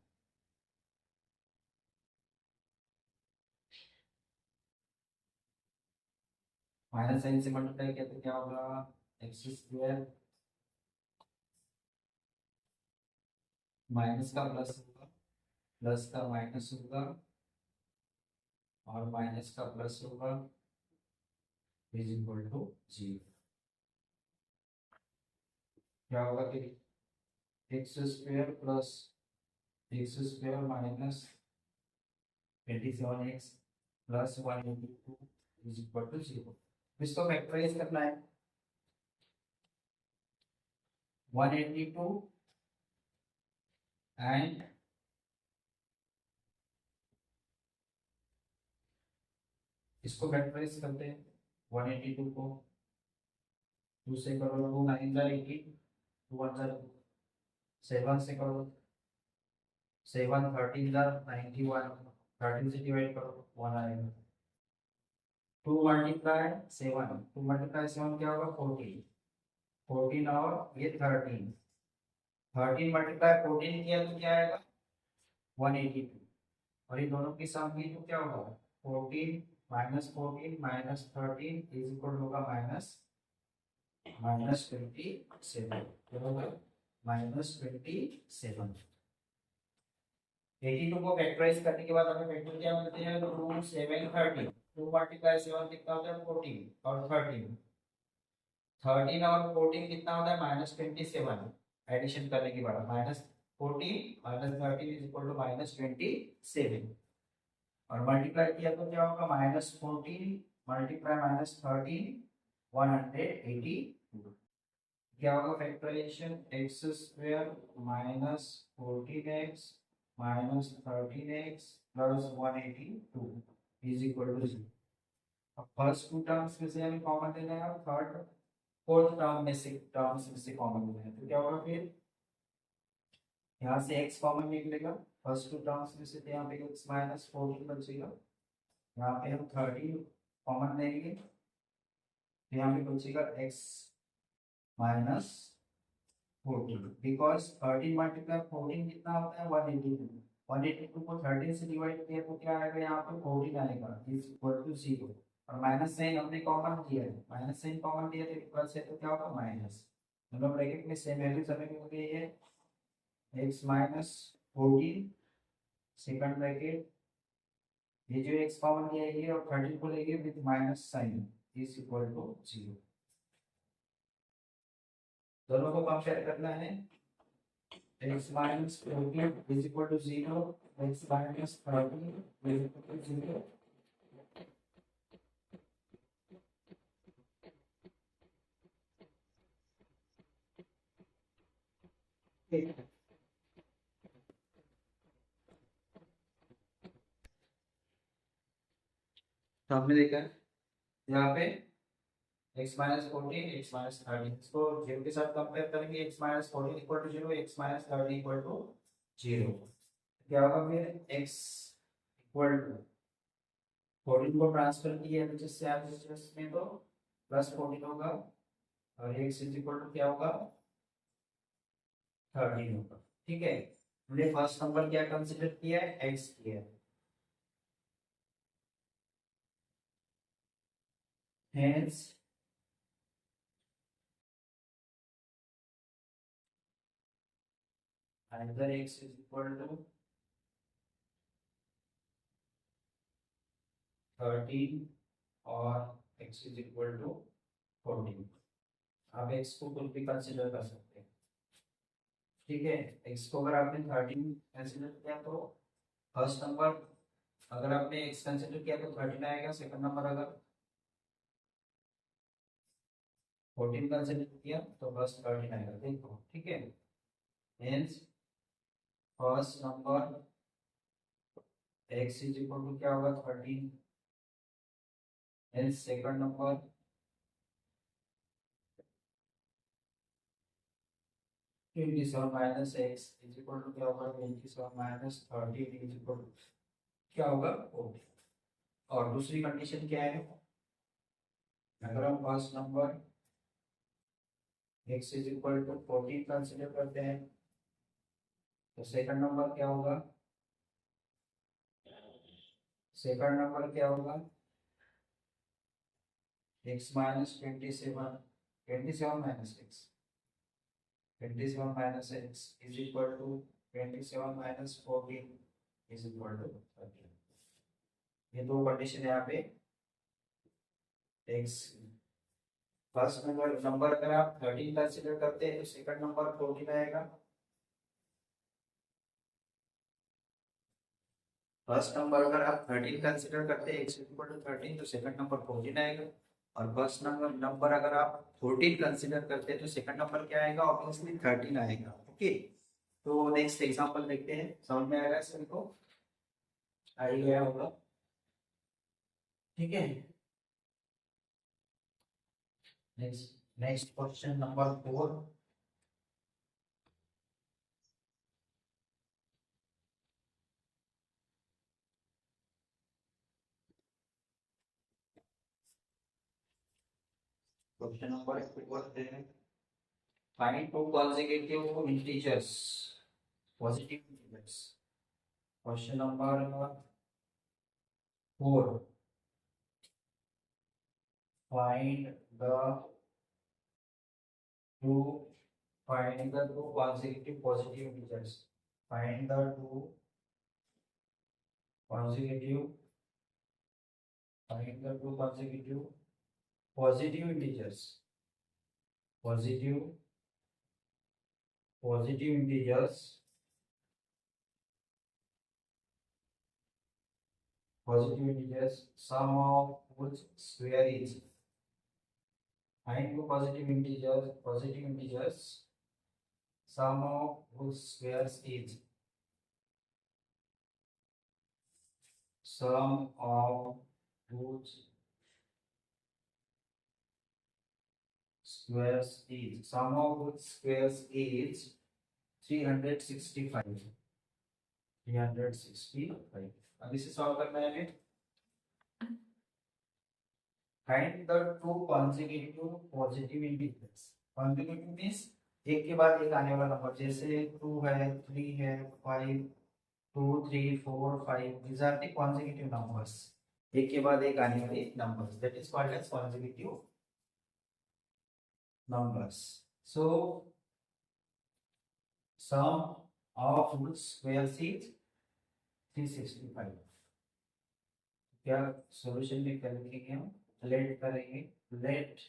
माइनस साइन से मल्टीप्लाई किया तो क्या होगा एक्स स्क्वायर माइनस का प्लस होगा, प्लस का माइनस होगा और माइनस का प्लस होगा इज इक्वल टू 0। क्या होगा फिर x square plus x square minus 27x plus 182 is equal to 0। इसको फैक्टराइज करना है, 182 एंड इसको फैक्टराइज करते हैं 182 को 2 से करो, 2 9 जार 18, 2 1 जार 7 से करो, 7 13 जार 91, 13 से डिवाइड करो 1 आएगा, 2 मल्टीप्लाई 7, 2 मल्टीप्लाई 7 क्या होगा 14, 14 और ये 13, 13 मल्टीप्लाई 14 किया तो क्या आएगा 182, और ये दोनों की सम की तो क्या होगा 14 माइनस 14 माइनस 13 इज इक्वल होगा माइनस माइनस 27, क्या होगा माइनस 27। 82 को फैक्टराइज करने के बाद हमें फैक्टर क्या मिलते हैं 2 7 13, 2 मल्टीप्लाई 7 कितना होता है 14 और 13, 13 और 14 कितना होता है माइनस 27, एडिशन करने के बाद minus 14 minus 13 is equal to minus 27, और मल्टीप्लाई किया तो क्या होगा माइनस 14 मल्टीप्लाई माइनस 13 182, क्या होगा factorisation x square minus 14x minus 13x plus 182 is equal to 0। अब फर्स्ट टू टर्म्स में से हमें कॉमन लेना है और थर्ड फोर्थ टर्म्स में से कॉमन लेना है, तो क्या होगा फिर यहाँ से x कॉमन निकलेगा फर्स्ट टू टर्म्स में से, तो यहाँ पे x माइनस 14 बचेगा। यहाँ पे हम 13 कॉमन लेंगे तो यहाँ पे बचेगा x माइनस 14, बिकॉज 13 मल्टीप्लाई 14 कितना होता है 182। 182 को 13 से डिवाइड किया तो क्या आएगा, यहाँ पे 14 आएगा इज इक्वल टू 0। और माइनस साइन हमने कॉमन किया है, माइनस साइन कॉमन लिया तो प्लस है तो क्या होगा माइनस, मतलब ब्रैकेट में सेम वैल्यू हमें मिल गई है x माइनस 14 सेकंड ब्रैकेट, ये जो x कॉमन लिया है और 13 को लेंगे with minus sign is equal to 0। दोनों को कंपेयर करना है, x minus 14 is equal to 0, x minus 13 is equal to 0. तो हमने देखा यहाँ पे x minus 14 x minus 13 इसको 0 के साथ कंपेयर करेंगे, x minus 14 equal to 0, x minus 13 equal to 0। क्या होगा फिर x इक्वल टू 14 को ट्रांसफर किया है जिससे आप में तो प्लस 14 होगा और x इज इक्वल टू क्या होगा 13 होगा। ठीक है, हमने फर्स्ट नंबर क्या कंसीडर किया है x किया है, hence either x is equal to 13 और x is equal to 14। आप x को कुछ भी कंसीडर कर सकते हैं। ठीक है, x को अगर आपने 13 कंसीडर किया तो फर्स्ट नंबर, अगर आपने x कंसीडर किया तो 13 आएगा, सेकंड नंबर अगर 14 कंसीडर किया तो बस 13 आएगा। देखो ठीक है, hence first number x is equal to क्या होगा 13, hence second number 27 minus x is equal to क्या होगा 27 माइनस 13 इज इक्वल टू क्या होगा 14। और दूसरी कंडीशन क्या है, अगर हम first number x is equal to 14 consider करते हैं तो सेकंड नंबर क्या होगा, सेकंड नंबर क्या होगा x minus 27, 27 minus x, 27 minus x is equal to 27 minus 14 is equal to 13। ये दो कंडीशन यहाँ पे x फर्स्ट नंबर अगर आप 13 कंसीडर करते हैं तो सेकंड नंबर 14 आएगा। फर्स्ट नंबर अगर आप 13 कंसीडर करते हैं x इक्वल टू 13 तो सेकंड नंबर 14 आएगा। और फर्स्ट नंबर अगर आप 14 कंसीडर करते हैं तो सेकंड नंबर क्या आएगा, ऑब्वियसली 13 आएगा। ओके, तो नेक्स्ट एग्जांपल देखते हैं, समझ में आएगा सभी को, आइडिया होगा। ठीक है, next question number 4। Question number 4, find two consecutive integers, positive integers। Question number 4, find the two consecutive positive integers, find the two consecutive positive integers, positive integers, sum of whose square is, find two positive integers sum of whose squares is, sum of whose squares is sum of whose squares is 365. 365. अब इसे solve करना है हमें. Find the two consecutive positive integers. Consecutive means एक के बाद एक आने वाला नंबर, जैसे 2 है, 3 है, 5, 2, 3, 4, 5. These are the consecutive numbers. एक के बाद एक आने वाले numbers. That is called as consecutive numbers. So sum of whose squares is 365. क्या सॉल्यूशन में क्या लिखेंगे हम? लेट करेंगे. Let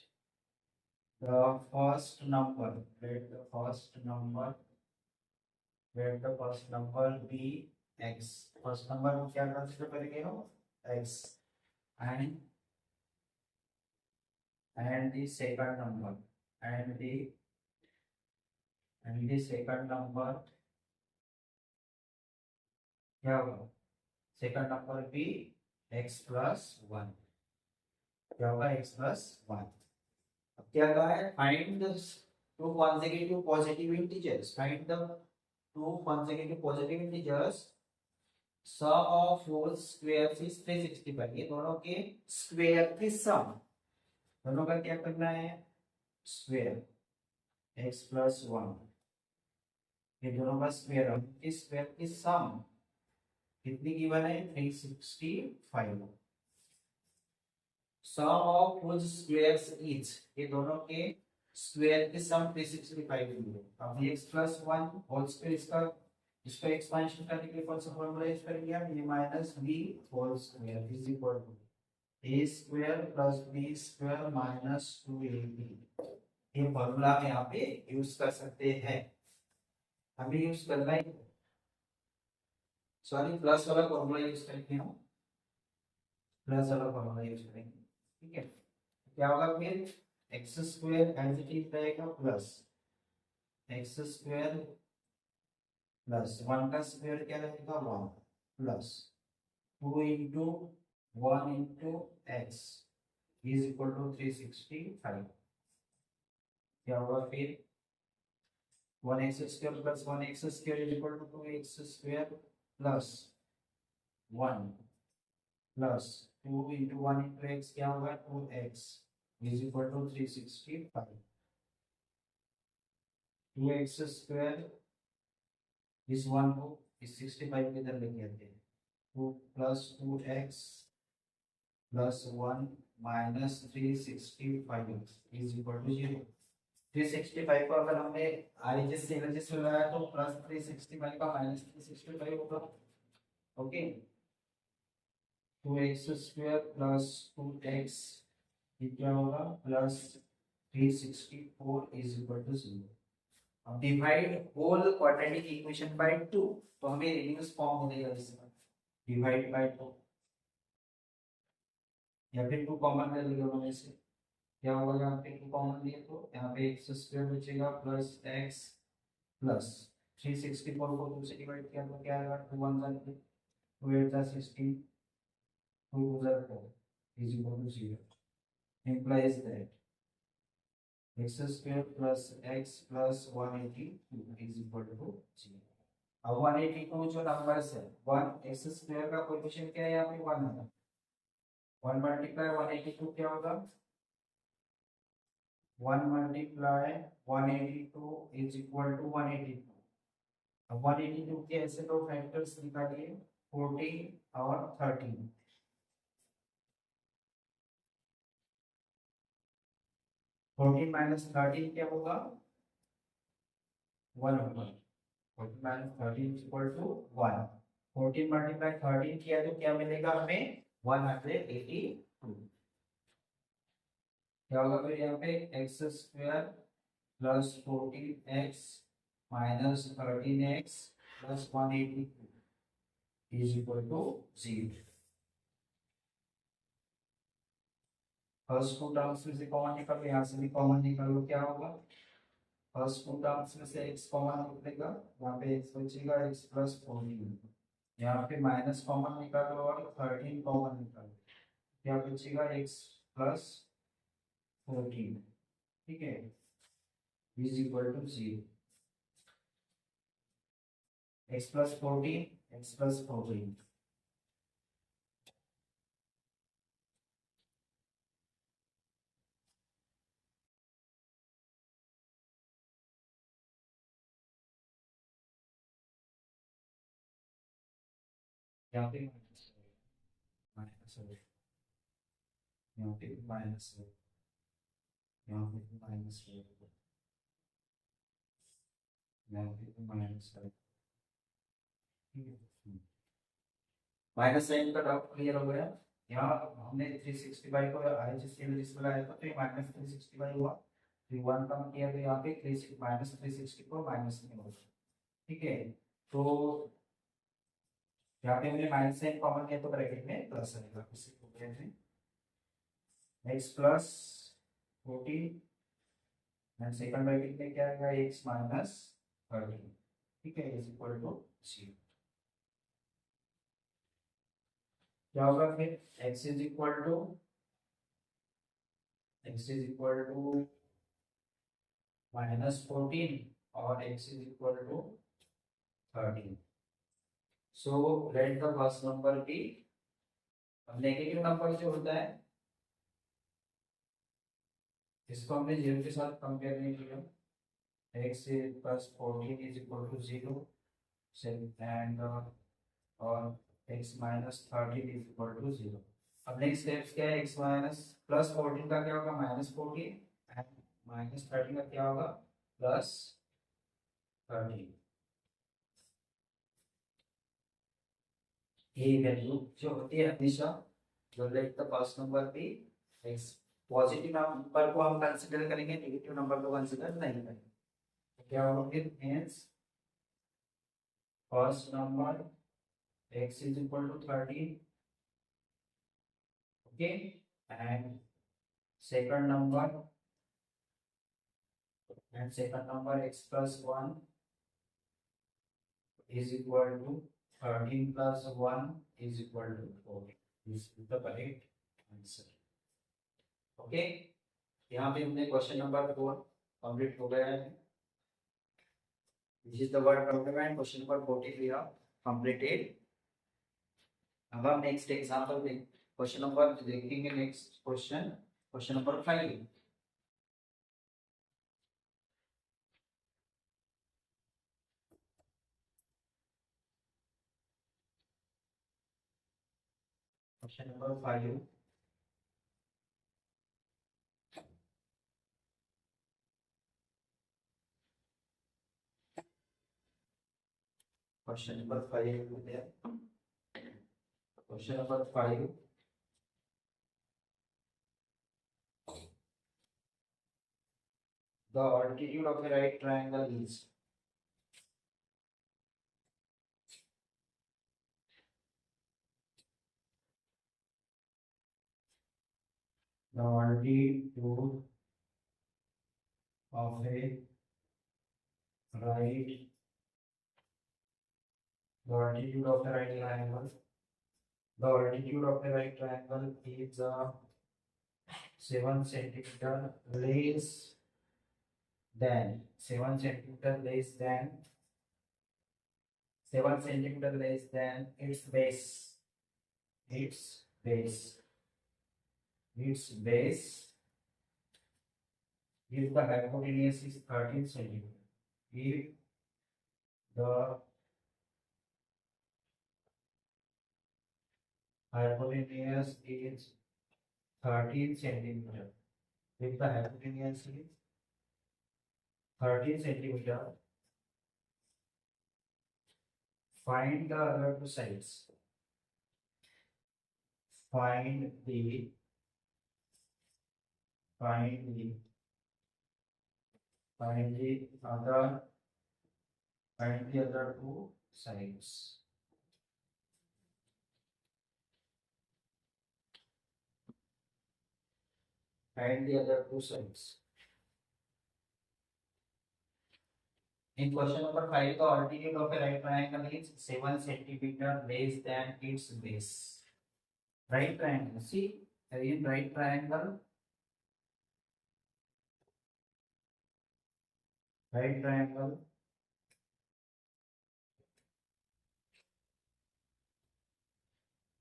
the first number let the first number be x. first number को क्या कंसीडर करेंगे हम? x. and the second number and the second number क्या होगा? second number be x plus 1. क्या होगा? x plus 1. अब क्या कहा है? Find the two consecutive positive integers. Find the two consecutive positive integers. Sum of whole squares is 365. ये दोनों के स्क्वायर की सम. दोनों का क्या करना है? स्क्वायर. x plus 1. ये दोनों का स्क्वायर. अब इस स्क्वायर की सम कितनी गिवन है? 365. सम ऑफ whose squares is, ये दोनों के स्क्वायर की सम 365 है. अब ये x plus 1 होल स्क्वायर, इसका एक्सपेंशन करने के लिए कौन सा फॉर्मूला यूज करेंगे हम? a minus b whole square is equal to a square plus b square minus 2ab. ये फॉर्मूला हम यहाँ पे यूज कर सकते हैं. अभी यूज करना है, सॉरी प्लस वाला फॉर्मूला यूज करेंगे हम. प्लस वाला फॉर्मूला यूज करेंगे. ठीक है. क्या होगा फिर? X square as it is रहेगा प्लस एक्स स्क्वायर प्लस 1 का स्क्वायर क्या रहेगा? 1 plus 2 into 1 into x is equal to 365. क्या होगा फिर? 1x square plus 1x square is equal to 2x square plus 1 plus 2 into 1 into x क्या होगा? 2x is equal to 365. 2x square इस 1 को इस 65 के इधर लेके आते हैं. 2 plus 2x plus 1 minus 365 is equal to 0. 365 को अगर हमने आईजेस से एलजेस में लगाया तो प्लस 365 का माइनस 365 होगा. Okay. 2x square plus 2x ये क्या होगा? Plus 364 is equal to 0. अब divide whole quadratic equation by 2 तो हमें रिड्यूस फॉर्म मिलेगा. इसका डिवाइड बाय 2 या फिर 2 कॉमन ले लो दोनों में से. क्या होगा? यहाँ पे 2 कॉमन लिए तो यहाँ पे x स्क्वायर बचेगा प्लस x प्लस 364 को 2 से डिवाइड किया तो क्या आएगा? 2 1 जा 2 8 जा 16 2 2 जा 4 is equal to 0. implies that x square plus x plus 182 is equal to 0. अब 182 जो नंबर्स है 1 x स्क्वायर का कोएफिशिएंट क्या है? यहाँ पे 1 है. 1 मल्टीप्लाई 182 क्या होगा? 1 मल्टीप्लाई 182 इज इक्वल टू 182. अब 182 के ऐसे दो फैक्टर्स निकालिए 14 और 13. 14 माइनस 13 क्या होगा? 1 होगा. 14 minus 13 is equal to 1. 14 multiply 13 किया तो क्या मिलेगा हमें? 182. क्या होगा फिर यहाँ पे? X square plus 14x minus 13x plus 182 is equal to 0. First two terms में से कॉमन निकालो, यहाँ से भी कॉमन निकालो. क्या होगा? फर्स्ट टू टर्म्स में से x कॉमन निकलेगा, यहाँ पे x बचेगा x प्लस 14. यहाँ पे माइनस कॉमन निकालो और 13 कॉमन निकालो. क्या बचेगा? x plus 14. ठीक है, is equal to 0, x plus 14 x plus 14 यहाँ पे माइनस है, यहाँ पे माइनस है, यहाँ पे माइनस है, यहाँ पे माइनस है, ठीक है। माइनस साइन का डाउट क्लियर हो गया। यहाँ हमने 365 को RHS के लिए जिसमें लाया था तो ये माइनस 365 हुआ, फिर 1 कम किया तो यहाँ पे माइनस 364 माइनस में होगा, ठीक है। तो यहाँ पे हमने माइनस साइन कॉमन किया तो ब्रैकेट में प्लस आएगा, इसी को कहते हैं x plus 14 and second bracket में क्या आएगा x माइनस 13, ठीक है, इज इक्वल टू 0। क्या होगा फिर x इज इक्वल टू -14 और x is equal to 13। So let the first number b, अब नेगेटिव नंबर जो होता है इसको हमने 0 के साथ कंपेयर नहीं किया, x plus 14 is equal to 0 and और x minus 13 is equal to 0। अब नेक्स्ट स्टेप्स क्या है, x माइनस प्लस 14 का क्या होगा -14 एंड माइनस 13 का क्या होगा +13। ये वैल्यू जो होती है हमेशा, जो लेट द फर्स्ट नंबर भी x पॉजिटिव नंबर को हम कंसीडर करेंगे, नेगेटिव नंबर को कंसीडर नहीं करेंगे। तो क्या होगा फिर hence first number x is equal to 13, okay, and second number x plus 1 is equal to 13 plus 1 is equal to 4. This is the correct answer. Okay, यहाँ पे हमने क्वेश्चन नंबर 4 कंप्लीट हो गया है। This is the word problem and question number 40 we have completed. अब हम next example में question number देखेंगे, next question number 5। Question number 5, question number 5, question number 5, the altitude of a right triangle is the altitude of a right the altitude of a right triangle the altitude of a right triangle is 7 centimeter less than 7 centimeter less than 7 centimeter less than its base. Its base if the hypotenuse is 13 centimeter. If the hypotenuse is 13 centimeter, if the hypotenuse is 13 centimeter, find the other two sides. Find the other two sides. Find the other two sides. In question number 5, the altitude of a right triangle is 7 centimeter less than its base. Right triangle. See, in right triangle, right triangle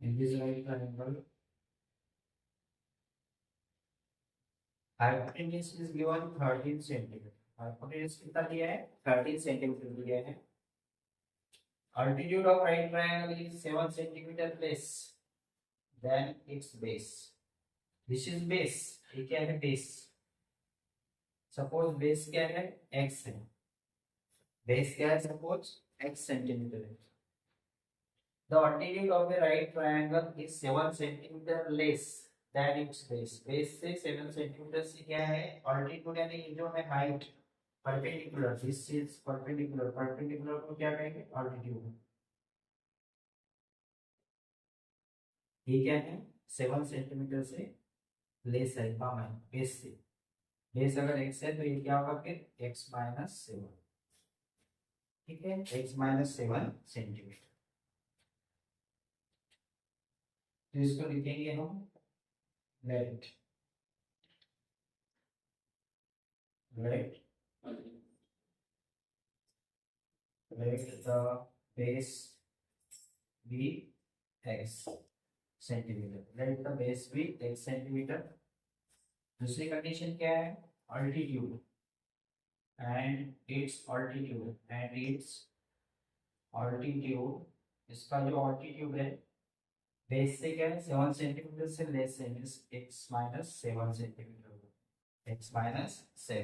in this right triangle hypotenuse is given 13 centimeter. Hypotenuse कितना दिया है 13 centimeter दिया है. Altitude of right triangle is 7 centimeter less than its base. This is base. ये क्या है base? Suppose base क्या है x है. Base क्या है suppose x centimeter है. The altitude of the right triangle is 7 centimeter less than its base. Base से 7 centimeter से क्या है altitude यानी ये जो है height perpendicular. This is perpendicular. Perpendicular को क्या कहेंगे altitude. ये क्या है 7 सेंटीमीटर से लेस है कम है बेस से. बेस अगर x है तो ये क्या होगा फिर x माइनस 7. ठीक है x माइनस 7 सेंटीमीटर. तो इसको लिखेंगे हम let let let the base b x centimetre. Let the base b x centimetre. दूसरी कंडीशन क्या है altitude and its altitude इसका जो altitude है बेस से क्या है 7 सेंटीमीटर से लेस है means x minus 7 centimetre x minus 7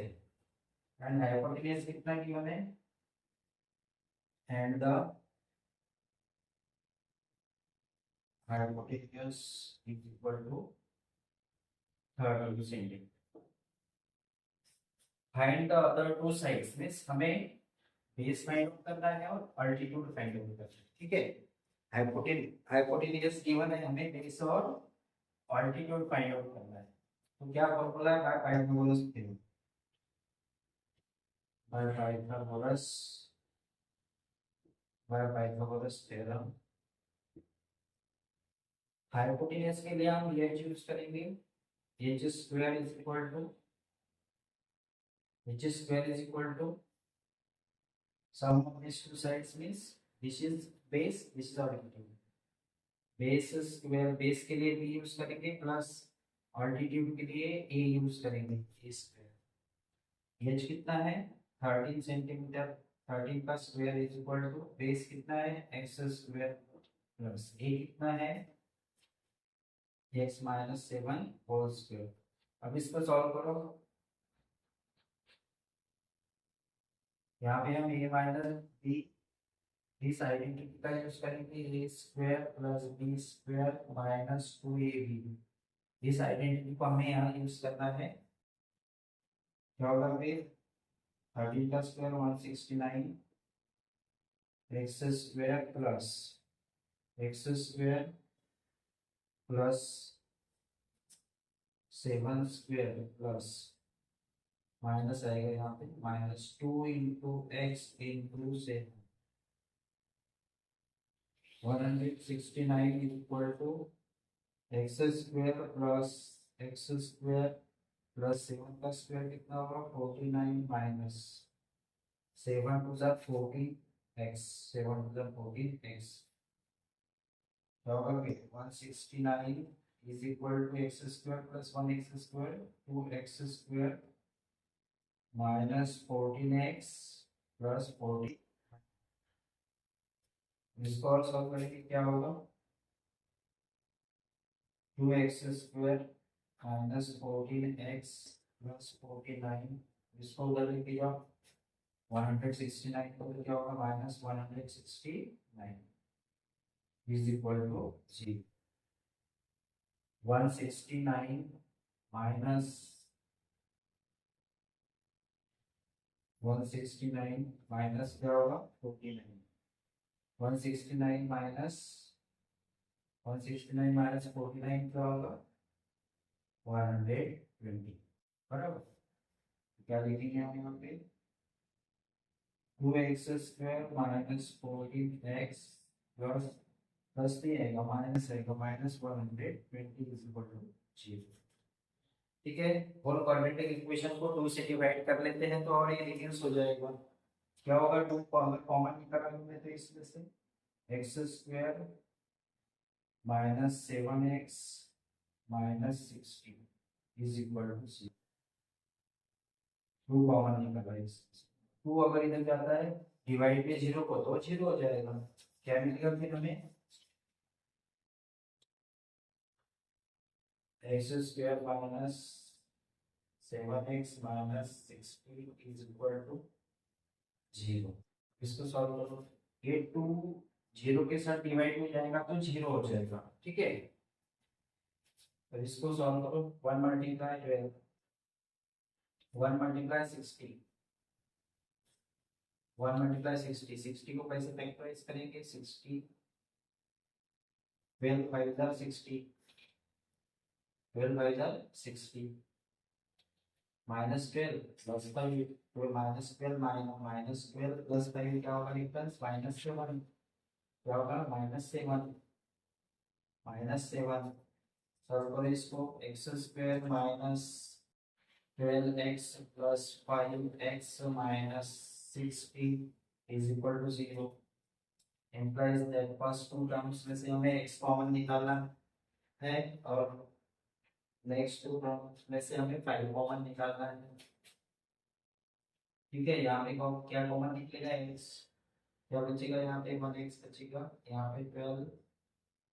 and hypotenuse कितना गिवन है and the hypotenuse is equal to 30 centimeter. Find the other two sides means हमें बेस फाइंड आउट करना है और अल्टीट्यूड फाइंड आउट करना है. ठीक है हाइपोटेन्यूज गिवन है हमें बेस और अल्टीट्यूड फाइंड आउट करना है. तो क्या फॉर्मूला है Pythagoras theorem. By Pythagoras theorem hypotenuse के लिए हम ये यूज करेंगे h square is equal to sum of these two sides means this is base this is altitude. base square base के लिए b यूज करेंगे प्लस altitude के लिए a यूज करेंगे a square. h कितना है 13 सेंटीमीटर. 13 का square is equal to base कितना है x स्क्वायर प्लस a कितना है x माइनस 7 होल स्क्वायर. अब इसको सॉल्व करो. यहाँ पे हम a माइनस b इस आइडेंटिटी का यूज करेंगे a square plus b square minus 2ab. इस आइडेंटिटी को हमें यहाँ यूज करना है. क्या होगा फिर 13 का square 169 x square plus x square plus 7 square plus minus आएगा यहाँ पे minus 2 into x into 7 169 equal to x square plus 7 का स्क्वायर कितना होगा 49 माइनस 7 टू ज़ा 14 एक्स 7 टू ज़ा 14 एक्स. तो होगा 169 is equal to x square plus 1x square 2x square minus 14x plus 40. इसको और सॉल्व करेंगे क्या होगा 2x square minus 14x plus 49. इसको उधर लेके जाओ 169 को क्या होगा minus 169 is equal to 0. 169 minus 169 minus क्या होगा 49. 169 minus 49 क्या होगा 120. बराबर. क्या लिखेंगे हम यहाँ पे 2x square minus 14x plus भी आएगा माइनस 120 इज इक्वल टू 0. ठीक है। और क्वाड्रेटिक इक्वेशन को 2 से डिवाइड कर लेते हैं तो और ये रिड्यूस हो जाएगा। क्या होगा, 2 कॉमन निकालेंगे तो इसमें से x square minus 7x minus 60 is equal to 0। 2 common निकला इसमें। 2 अगर इधर जाता है डिवाइड में 0 को तो 0 हो जाएगा। क्या मिलेगा फिर हमें, x square minus 7x minus 60 is equal to 0। इसको सॉल्व करो, ये 2 0 के साथ डिवाइड में जाएगा तो 0 हो जाएगा। ठीक है, तो इसको सॉल्व करो। 1 मल्टीप्लाई 12, 1 मल्टीप्लाई 60, 1 मल्टीप्लाई 60, 60 को कैसे फैक्टराइज करेंगे, 60 12 5 जार 60, 12 5 जार 60 माइनस 12 प्लस 5, तो माइनस 12 माइनस 12 प्लस 5 क्या होगा डिफरेंस, माइनस 7। क्या होगा, -7, -7। सॉल्व करो इसको, x square minus 12x plus 5x minus 60 is equal to 0। implies that first 2 terms में से हमें x कॉमन निकालना है और नेक्स्ट 2 टर्म्स में से हमें 5 कॉमन निकालना है। ठीक है, यहाँ पे क्या कॉमन निकलेगा, x क्या बचेगा, यहाँ पे 1x बचेगा, यहाँ पे 12,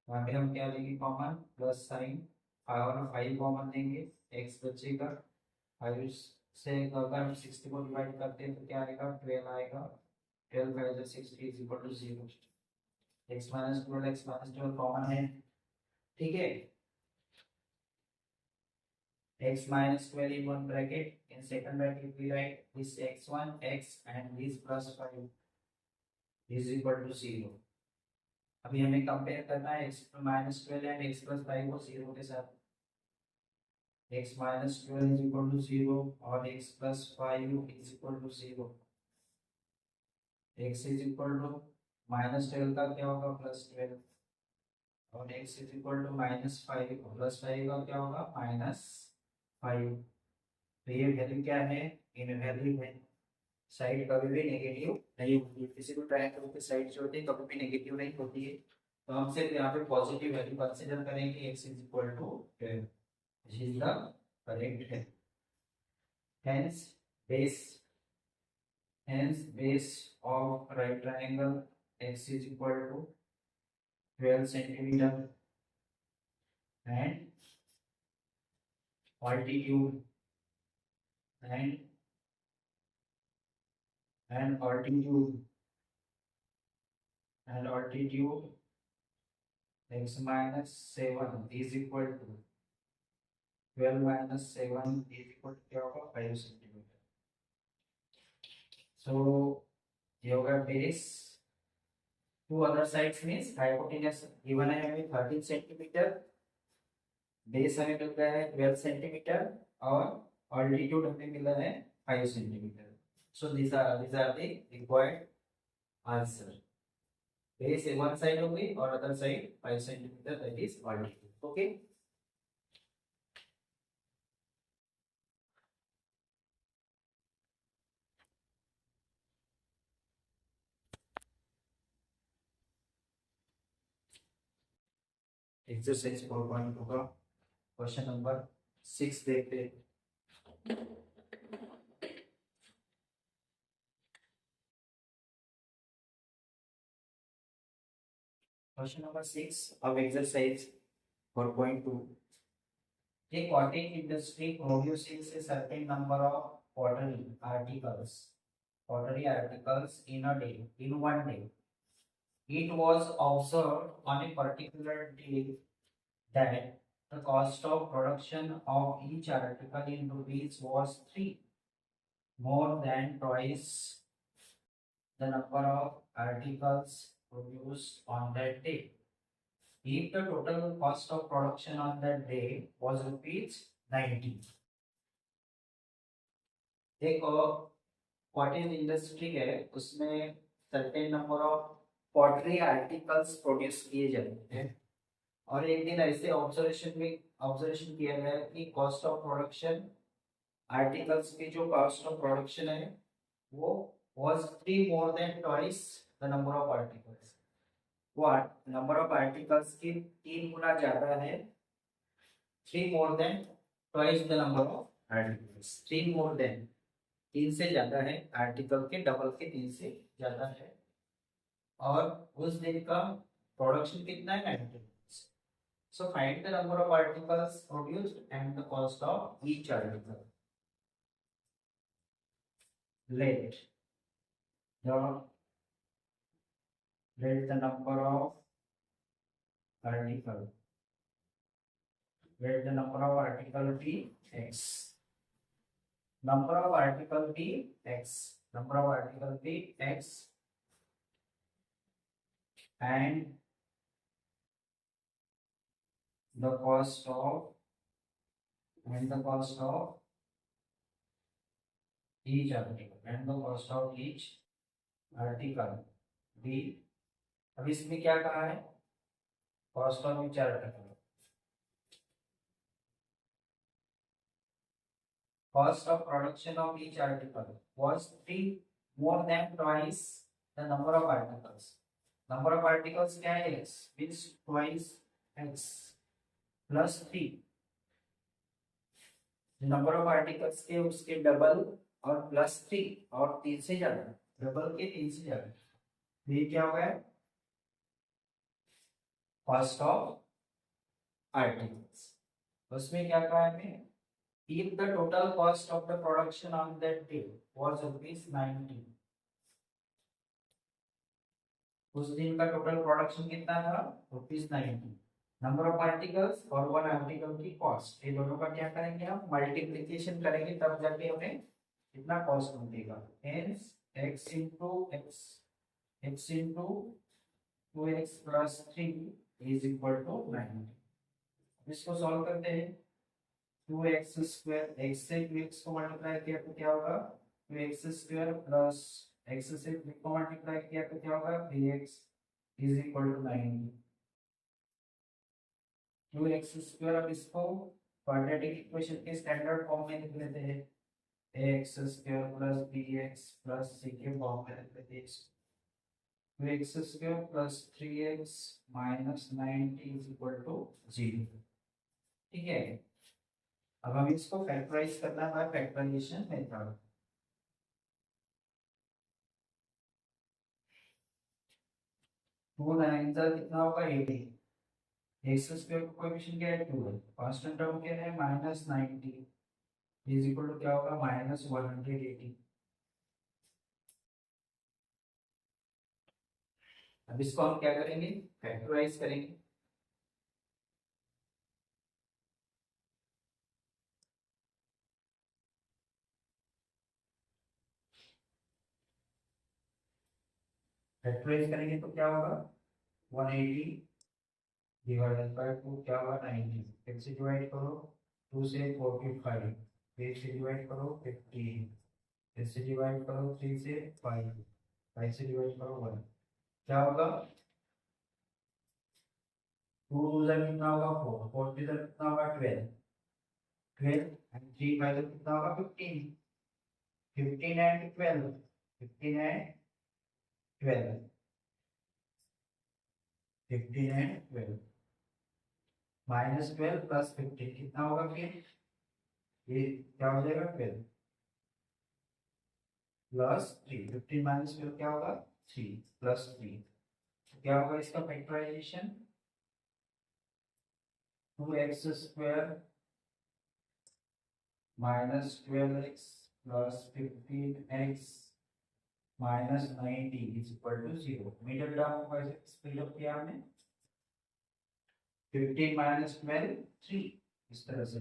यहाँ पे हम क्या लेंगे कॉमन, प्लस साइन, और 5 कॉमन लेंगे, x बचेगा 5 से। अगर हम 60 को डिवाइड करते हैं तो क्या आएगा, 12 आएगा, 12 5 60 is equal to 0। x minus 12 x minus 12 common है। ठीक है, x minus 12 in one bracket, in second bracket we write this x1 x and this plus 5 is equal to 0। अभी हमें कंपेयर करना है x minus 12 and x plus 5 को 0 के साथ। x minus 12 is equal to 0 और x plus 5 is equal to 0। x is equal to minus 12 का क्या होगा, plus 12, और x is equal to -5 plus 5 का क्या होगा, -5। तो ये वैल्यू क्या है, इन वैल्यू में साइड कभी भी नेगेटिव नहीं होती है। किसी भी ट्रायंगल की साइड जो होती है कभी भी नेगेटिव नहीं होती है। तो हम सिर्फ यहाँ पे पॉजिटिव वैल्यू कंसीडर करेंगे, x is equal to 12, this is the correct है। Hence base hence base of right triangle x is equal to 12 centimetre and altitude and altitude x minus 7 is equal to 12 minus 7 is equal to क्या होगा, 5 सेंटीमीटर। so योगा base, two other sides means hypotenuse given है हमें 13 centimetre, base हमें मिल रहा है 12 centimetre और ऑल्टीट्यूड हमें मिला है 5 centimetre. So these are the required answer। Base one side हो गई और other side 5 centimetre, that is altitude. Okay, exercise 4.2 का क्वेश्चन नंबर 6 देखते हैं। Question number 6 of exercise 4.2, a cottage industry produces a certain number of pottery articles in a day, in one day. It was observed on a particular day that the cost of production of each article in rupees was 3, more than twice the number of articles produced on that day. If the total cost of production on that day was rupees 90, एक cottage industry है, उसमें certain number of pottery articles produce किए जाते हैं। और एक दिन ऐसे ऑब्जर्वेशन किया गया कि कॉस्ट ऑफ प्रोडक्शन आर्टिकल्स की जो कॉस्ट ऑफ प्रोडक्शन है वो was 3 more than twice the number of articles. वो नंबर ऑफ आर्टिकल्स की 3 गुना ज्यादा है. 3 more than twice the number of articles. 3 more than 3 से ज्यादा है, आर्टिकल के डबल के 3 से ज्यादा है. और उस दिन का प्रोडक्शन कितना है 90. So find the number of articles produced and the cost of each article. Let the let the number of article let the number of article be x. Number of article be x. Number of article be x and the cost of each article and the cost of each article be. अब इसमें क्या कहा है? Cost of each article. Cost of production of each article was 3 more than twice the number of articles. Number of articles क्या है? x means twice x plus 3. Number of articles के उसके double और प्लस 3 और 3 से ज्यादा, double के 3 से ज्यादा. ये क्या हो गया? Cost of articles. उसमें क्या कहा है? If the total cost of the production on that day was ₹90, उस दिन का टोटल प्रोडक्शन कितना था? ₹90. नंबर ऑफ आर्टिकल्स और वन आर्टिकल की कॉस्ट, ये दोनों का क्या करेंगे? हम मल्टीप्लिकेशन करेंगे, तब जाके हमें कितना कॉस्ट मिलेगा. Hence x into x into 2x plus 3 is equal to 90. इसको सॉल्व करते हैं. 2x स्क्वायर, x से 2x को मल्टीप्लाई किया तो क्या होगा? 2x स्क्वायर प्लस x से 3 को मल्टीप्लाई किया तो क्या होगा? 3x is equal to 90. 2x square, अब इसको क्वाड्रेटिक इक्वेशन के स्टैंडर्ड फॉर्म में लिख लेते हैं. ax square plus bx plus c के फॉर्म में लिख लेते हैं. 2x square plus 3x minus 90 is equal to 0. ठीक है. अब हमें इसको फैक्टराइज करना है फैक्टराइजेशन मेथड. टू नाइन कितना होगा? 80. एक्स स्क्वायर का कोएफिशिएंट क्या है? 2 है. कांस्टेंट टर्म क्या है? माइनस 90 इज इक्वल टू क्या होगा? माइनस 180. अब इसको हम क्या करेंगे? फैक्टराइज करेंगे. फैक्टराइज करेंगे तो क्या होगा? 180 डिवाइडेड बाय 2 क्या होगा? 90. फिर से डिवाइड करो, 2 से 45, फिर से डिवाइड करो 15, फिर से डिवाइड करो 3 से 5, 5 से डिवाइड करो 1. क्या होगा? 2 टू जा कितना होगा? 4, 4 टू जा कितना होगा? 12, 12 एंड 3 बाय कितना होगा? 15, 15 and 12, 15 and 12, 15 and 12, minus 12 plus 15 कितना होगा? फिर ये क्या हो जाएगा? 12 प्लस 3, 15 माइनस 12 क्या होगा? 3 प्लस 3. क्या होगा इसका factorization? 2x square minus 12x plus 15x minus 90 is equal to 0. Middle term को ऐसे स्प्लिट अप किया हमने. 15 माइनस 12 3, इस तरह से.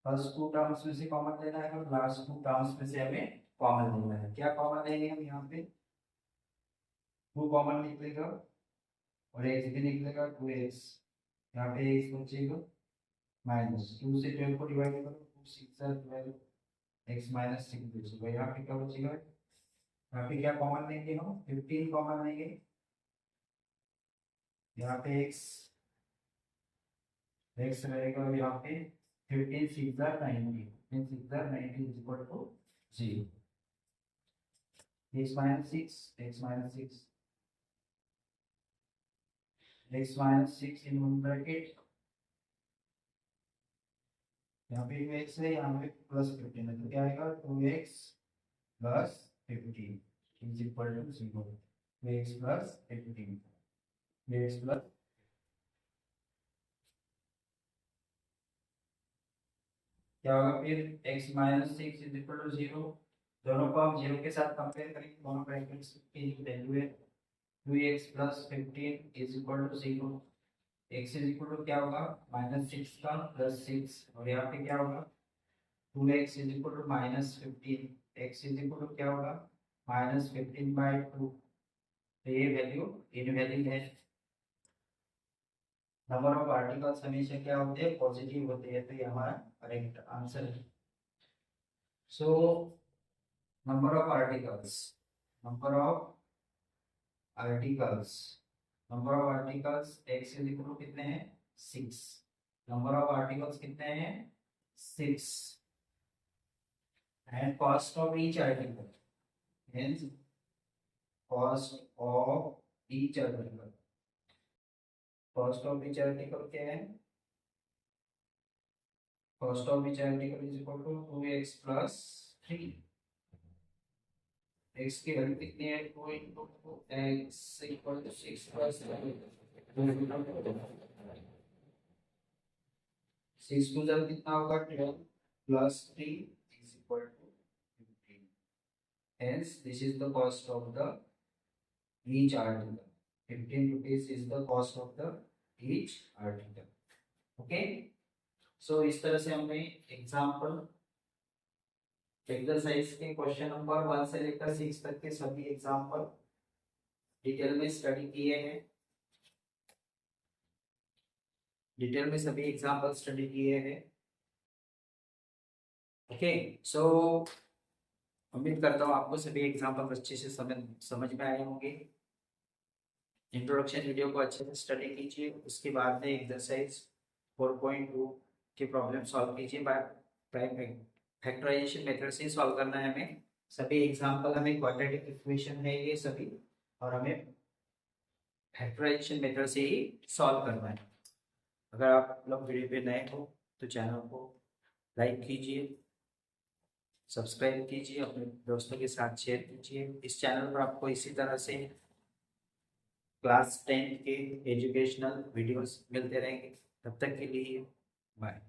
फर्स्ट 2 टर्म्स में से कॉमन लेना है और लास्ट 2 टर्म्स में से हमें कॉमन लेना है. क्या कॉमन लेंगे हम? यहाँ पे 2 कॉमन निकलेगा और x भी निकलेगा. 2x यहाँ पे x बचेगा माइनस 2 से 12 को डिवाइड करो, 2 6 12, x माइनस 6 बचेगा. यहाँ पे क्या बचेगा? यहाँ पे क्या कॉमन लेंगे हम? 15 कॉमन लेंगे. यहाँ पे x x रहेगा यहाँ पे 15 6 90, 15 6 90 is equal to 0, x minus 6, x minus 6, x minus 6 in one bracket, यहाँ पे x है, यहाँ पे प्लस 15 है, तो क्या आएगा 2x plus 15 is equal to 0, 2x plus 15, 2x plus क्या होगा फिर x minus 6 is equal to 0, दोनों को हम 0 के साथ कंपेयर करेंगे, दोनों ब्रैकेट्स की वैल्यू है 2x plus 15 is equal to 0, x is equal to क्या होगा माइनस 6 का प्लस 6, और यहाँ पे क्या होगा 2x is equal to minus 15, x is equal to क्या होगा माइनस 15/2, तो ये वैल्यू इनवैलिड है। नंबर ऑफ आर्टिकल्स हमेशा क्या होते हैं पॉजिटिव होते हैं, तो ये हमारा करेक्ट आंसर है। So number of articles, number of articles, number of articles x is equal to कितने हैं 6, नंबर ऑफ आर्टिकल्स कितने हैं 6, and cost of each article, means cost of each article, cost of each article क्या है, cost of each article is equal to 2x plus 3, x की value कितनी है 2 into 2x equal to 6 plus 6 to जब कितना होगा 12 plus 3 is equal to 15, hence this is the cost of the each article, 15 rupees is the cost of the each article। okay, so इस तरह से हमने एग्जांपल एक्सरसाइज के question number 1 से लेकर 6 तक के सभी एग्जांपल डिटेल में स्टडी किए हैं, डिटेल में सभी एग्जांपल स्टडी किए हैं। ओके, सो उम्मीद करता हूँ आपको सभी एग्जांपल अच्छे से समझ में आए होंगे। इंट्रोडक्शन वीडियो को अच्छे से स्टडी कीजिए, उसके बाद में एक्सरसाइज 4.2 की प्रॉब्लम सॉल्व कीजिए। बाय फैक्टराइजेशन मेथड से सॉल्व करना है हमें, सभी एग्जांपल हमें क्वाड्रेटिक इक्वेशन है ये सभी, और हमें फैक्टराइजेशन मेथड से ही सॉल्व करना है। अगर आप लोग वीडियो पे नए हो तो चैनल को लाइक कीजिए, सब्सक्राइब कीजिए, अपने दोस्तों के साथ शेयर कीजिए। इस चैनल पर आपको इसी तरह से क्लास 10 के एजुकेशनल वीडियोस मिलते रहेंगे। तब तक के लिए बाय।